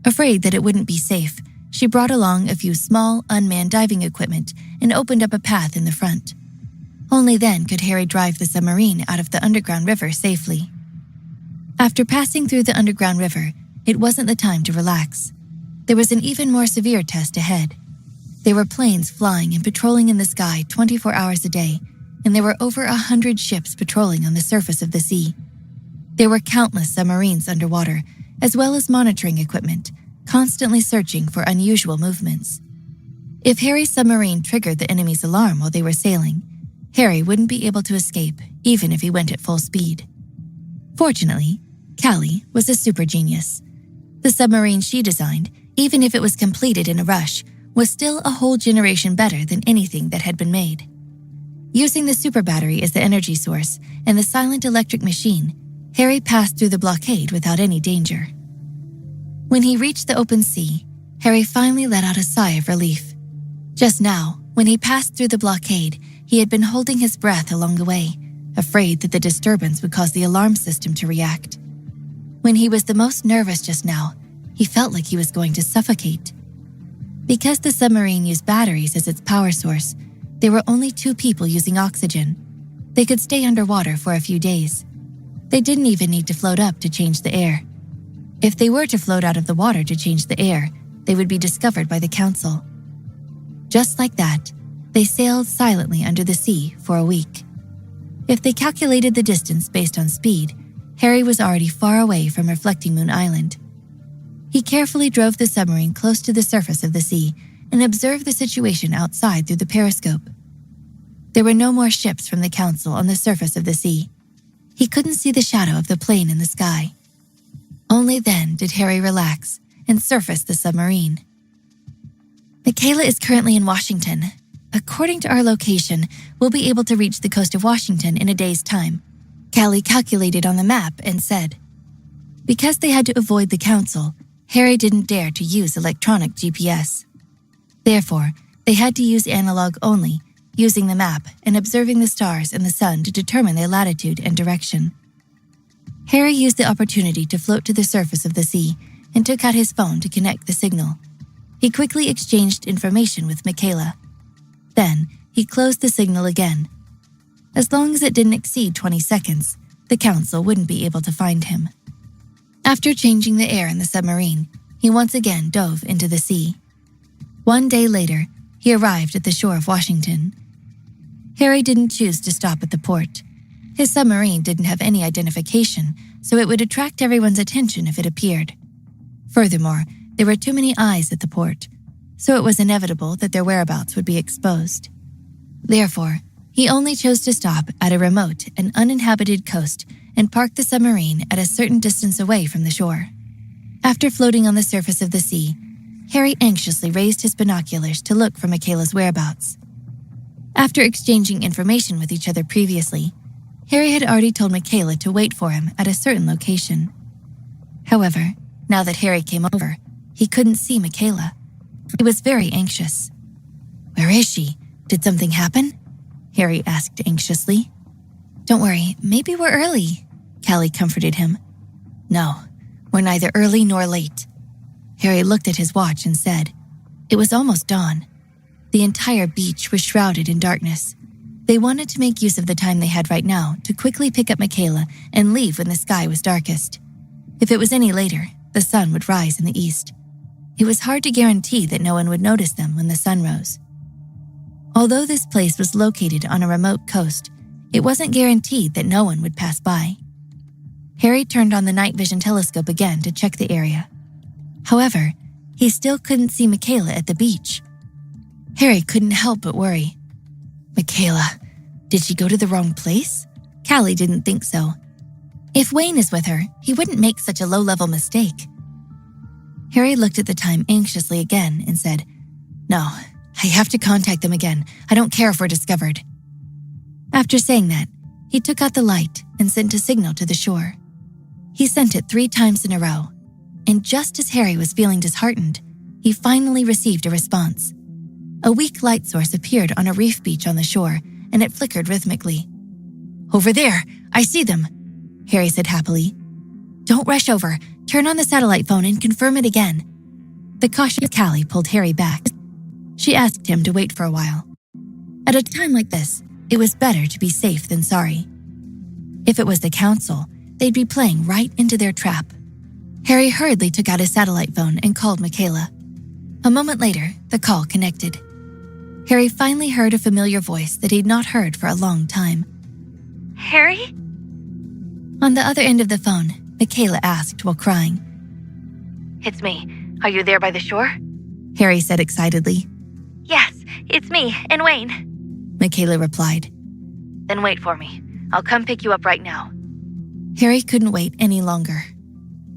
[SPEAKER 1] Afraid that it wouldn't be safe, she brought along a few small, unmanned diving equipment and opened up a path in the front. Only then could Harry drive the submarine out of the underground river safely. After passing through the underground river, it wasn't the time to relax. There was an even more severe test ahead. There were planes flying and patrolling in the sky 24 hours a day, and there were over 100 ships patrolling on the surface of the sea. There were countless submarines underwater, as well as monitoring equipment, constantly searching for unusual movements. If Harry's submarine triggered the enemy's alarm while they were sailing, Harry wouldn't be able to escape, even if he went at full speed. Fortunately, Callie was a super genius. The submarine she designed, even if it was completed in a rush, was still a whole generation better than anything that had been made. Using the super battery as the energy source and the silent electric machine, Harry passed through the blockade without any danger. When he reached the open sea, Harry finally let out a sigh of relief. Just now, when he passed through the blockade, he had been holding his breath along the way, afraid that the disturbance would cause the alarm system to react. When he was the most nervous just now, he felt like he was going to suffocate. Because the submarine used batteries as its power source, there were only 2 people using oxygen. They could stay underwater for a few days. They didn't even need to float up to change the air. If they were to float out of the water to change the air, they would be discovered by the council. Just like that, they sailed silently under the sea for a week. If they calculated the distance based on speed, Harry was already far away from Reflecting Moon Island. He carefully drove the submarine close to the surface of the sea and observed the situation outside through the periscope. There were no more ships from the council on the surface of the sea. He couldn't see the shadow of the plane in the sky. Only then did Harry relax and surface the submarine. "Michaela is currently in Washington. According to our location, we'll be able to reach the coast of Washington in a day's time," Callie calculated on the map and said. Because they had to avoid the council, Harry didn't dare to use electronic GPS. Therefore, they had to use analog only, using the map and observing the stars and the sun to determine their latitude and direction. Harry used the opportunity to float to the surface of the sea and took out his phone to connect the signal. He quickly exchanged information with Michaela. Then, he closed the signal again. As long as it didn't exceed 20 seconds, the council wouldn't be able to find him. After changing the air in the submarine, he once again dove into the sea. One day later, he arrived at the shore of Washington. Harry didn't choose to stop at the port. His submarine didn't have any identification, so it would attract everyone's attention if it appeared. Furthermore, there were too many eyes at the port, so it was inevitable that their whereabouts would be exposed. Therefore, he only chose to stop at a remote and uninhabited coast and park the submarine at a certain distance away from the shore. After floating on the surface of the sea, Harry anxiously raised his binoculars to look for Michaela's whereabouts. After exchanging information with each other previously, Harry had already told Michaela to wait for him at a certain location. However, now that Harry came over, he couldn't see Michaela. He was very anxious. "Where is she? Did something happen?" Harry asked anxiously. "Don't worry, maybe we're early," Callie comforted him. "No, we're neither early nor late." Harry looked at his watch and said, it was almost dawn. The entire beach was shrouded in darkness. They wanted to make use of the time they had right now to quickly pick up Michaela and leave when the sky was darkest. If it was any later, the sun would rise in the east. It was hard to guarantee that no one would notice them when the sun rose. Although this place was located on a remote coast, it wasn't guaranteed that no one would pass by. Harry turned on the night vision telescope again to check the area. However, he still couldn't see Michaela at the beach. Harry couldn't help but worry. Michaela, did she go to the wrong place? Callie didn't think so. If Wayne is with her, he wouldn't make such a low-level mistake. Harry looked at the time anxiously again and said, "No, I have to contact them again. I don't care if we're discovered." After saying that, he took out the light and sent a signal to the shore. He sent it 3 times in a row, and just as Harry was feeling disheartened, he finally received a response. A weak light source appeared on a reef beach on the shore, and it flickered rhythmically. "Over there, I see them," Harry said happily. "Don't rush over. Turn on the satellite phone and confirm it again." The cautious Callie pulled Harry back. She asked him to wait for a while. At a time like this, it was better to be safe than sorry. If it was the council, they'd be playing right into their trap. Harry hurriedly took out his satellite phone and called Michaela. A moment later, the call connected. Harry finally heard a familiar voice that he'd not heard for a long time.
[SPEAKER 2] "Harry?"
[SPEAKER 1] On the other end of the phone, Michaela asked while crying.
[SPEAKER 2] "It's me. Are you there by the shore?"
[SPEAKER 1] Harry said excitedly.
[SPEAKER 2] "Yes, it's me and Wayne,"
[SPEAKER 1] Michaela replied.
[SPEAKER 2] "Then wait for me. I'll come pick you up right now."
[SPEAKER 1] Harry couldn't wait any longer.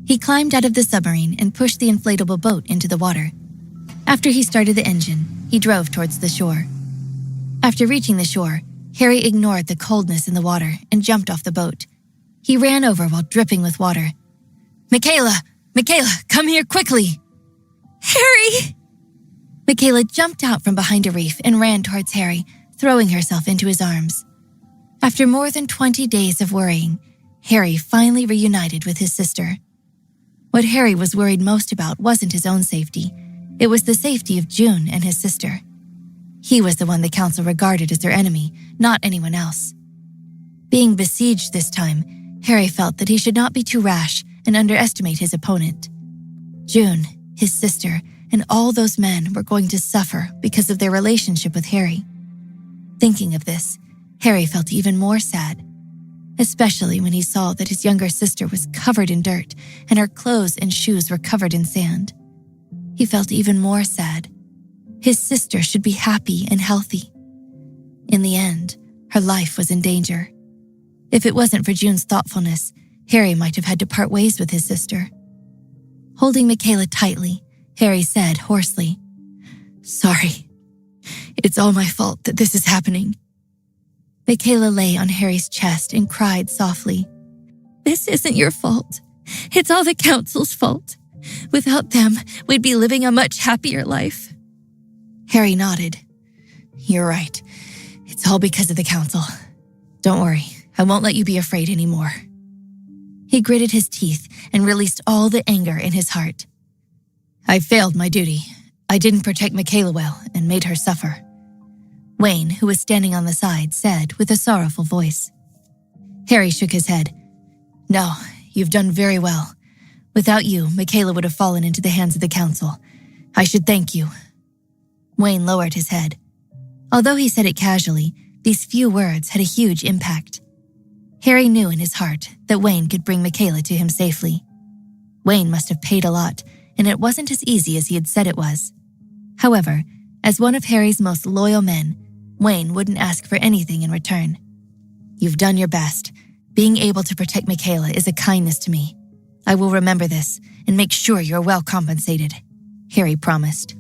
[SPEAKER 1] He climbed out of the submarine and pushed the inflatable boat into the water. After he started the engine, he drove towards the shore. After reaching the shore, Harry ignored the coldness in the water and jumped off the boat. He ran over while dripping with water. Michaela, come here quickly!"
[SPEAKER 2] "Harry!"
[SPEAKER 1] Michaela jumped out from behind a reef and ran towards Harry, throwing herself into his arms. After more than 20 days of worrying, Harry finally reunited with his sister. What Harry was worried most about wasn't his own safety. It was the safety of June and his sister. He was the one the council regarded as their enemy, not anyone else. Being besieged this time, Harry felt that he should not be too rash and underestimate his opponent. June, his sister, and all those men were going to suffer because of their relationship with Harry. Thinking of this, Harry felt even more sad, especially when he saw that his younger sister was covered in dirt and her clothes and shoes were covered in sand. He felt even more sad. His sister should be happy and healthy. In the end, her life was in danger. If it wasn't for June's thoughtfulness, Harry might have had to part ways with his sister. Holding Michaela tightly, Harry said hoarsely, "Sorry. It's all my fault that this is happening." Michaela lay on Harry's chest and cried softly. "This isn't your fault. It's all the council's fault. Without them, we'd be living a much happier life." Harry nodded. "You're right. It's all because of the council. Don't worry, I won't let you be afraid anymore." He gritted his teeth and released all the anger in his heart. "I failed my duty. I didn't protect Michaela well and made her suffer," Wayne, who was standing on the side, said with a sorrowful voice. Harry shook his head. "No, you've done very well. Without you, Michaela would have fallen into the hands of the council. I should thank you." Wayne lowered his head. Although he said it casually, these few words had a huge impact. Harry knew in his heart that Wayne could bring Michaela to him safely. Wayne must have paid a lot, and it wasn't as easy as he had said it was. However, as one of Harry's most loyal men, Wayne wouldn't ask for anything in return. "You've done your best. Being able to protect Michaela is a kindness to me. I will remember this and make sure you're well compensated," Harry promised.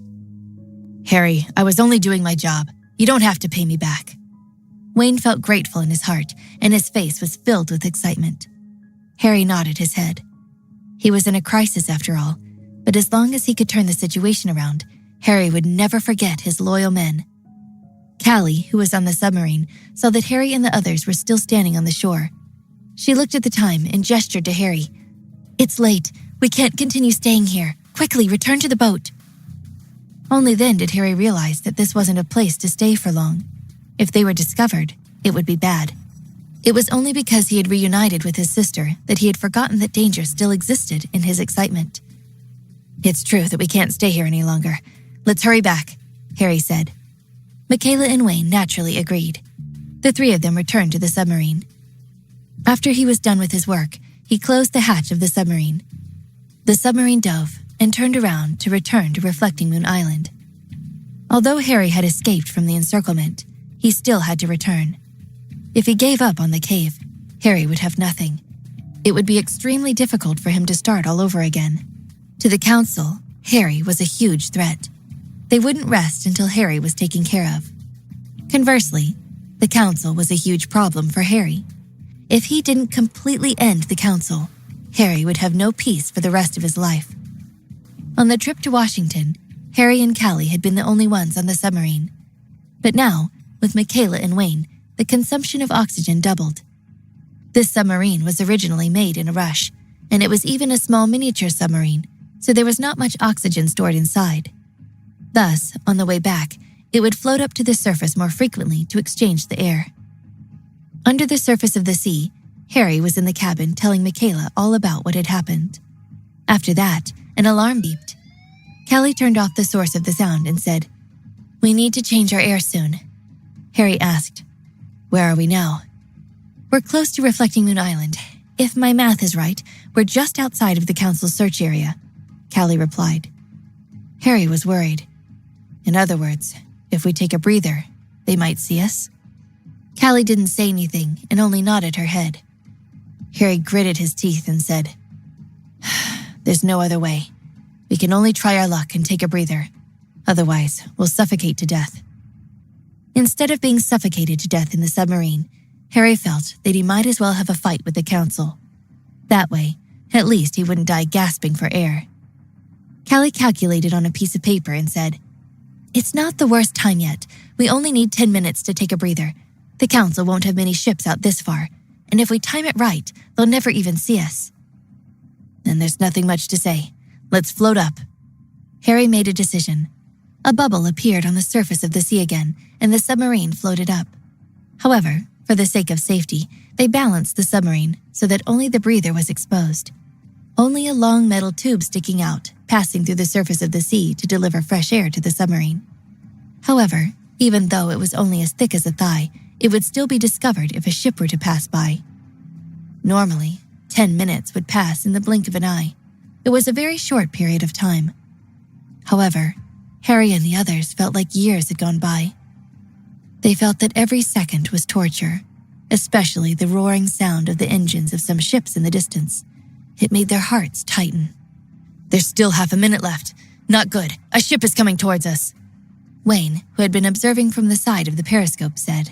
[SPEAKER 1] "Harry, I was only doing my job. You don't have to pay me back." Wayne felt grateful in his heart, and his face was filled with excitement. Harry nodded his head. He was in a crisis after all, but as long as he could turn the situation around, Harry would never forget his loyal men. Callie, who was on the submarine, saw that Harry and the others were still standing on the shore. She looked at the time and gestured to Harry. "It's late. We can't continue staying here. Quickly, return to the boat." Only then did Harry realize that this wasn't a place to stay for long. If they were discovered, it would be bad. It was only because he had reunited with his sister that he had forgotten that danger still existed in his excitement. "It's true that we can't stay here any longer. Let's hurry back," Harry said. Michaela and Wayne naturally agreed. The three of them returned to the submarine. After he was done with his work, he closed the hatch of the submarine. The submarine dove and turned around to return to Reflecting Moon Island. Although Harry had escaped from the encirclement, he still had to return. If he gave up on the cave, Harry would have nothing. It would be extremely difficult for him to start all over again. To the council, Harry was a huge threat. They wouldn't rest until Harry was taken care of. Conversely, the council was a huge problem for Harry. If he didn't completely end the council, Harry would have no peace for the rest of his life. On the trip to Washington, Harry and Callie had been the only ones on the submarine. But now, with Michaela and Wayne, the consumption of oxygen doubled. This submarine was originally made in a rush, and it was even a small miniature submarine, so there was not much oxygen stored inside. Thus, on the way back, it would float up to the surface more frequently to exchange the air. Under the surface of the sea, Harry was in the cabin telling Michaela all about what had happened. After that, an alarm beeped. Callie turned off the source of the sound and said, "We need to change our air soon." Harry asked, "Where are we now?" "We're close to Reflecting Moon Island. If my math is right, we're just outside of the council's search area," Callie replied. Harry was worried. "In other words, if we take a breather, they might see us?" Callie didn't say anything and only nodded her head. Harry gritted his teeth and said, "There's no other way. We can only try our luck and take a breather. Otherwise, we'll suffocate to death." Instead of being suffocated to death in the submarine, Harry felt that he might as well have a fight with the council. That way, at least he wouldn't die gasping for air. Callie calculated on a piece of paper and said, "It's not the worst time yet. We only need 10 minutes to take a breather. The council won't have many ships out this far, and if we time it right, they'll never even see us." "Then there's nothing much to say. Let's float up." Harry made a decision. A bubble appeared on the surface of the sea again, and the submarine floated up. However, for the sake of safety, they balanced the submarine so that only the breather was exposed. Only a long metal tube sticking out, passing through the surface of the sea to deliver fresh air to the submarine. However, even though it was only as thick as a thigh, it would still be discovered if a ship were to pass by. Normally, 10 minutes would pass in the blink of an eye. It was a very short period of time. However, Harry and the others felt like years had gone by. They felt that every second was torture, especially the roaring sound of the engines of some ships in the distance. It made their hearts tighten. "There's still half a minute left. Not good. A ship is coming towards us," Wayne, who had been observing from the side of the periscope, said.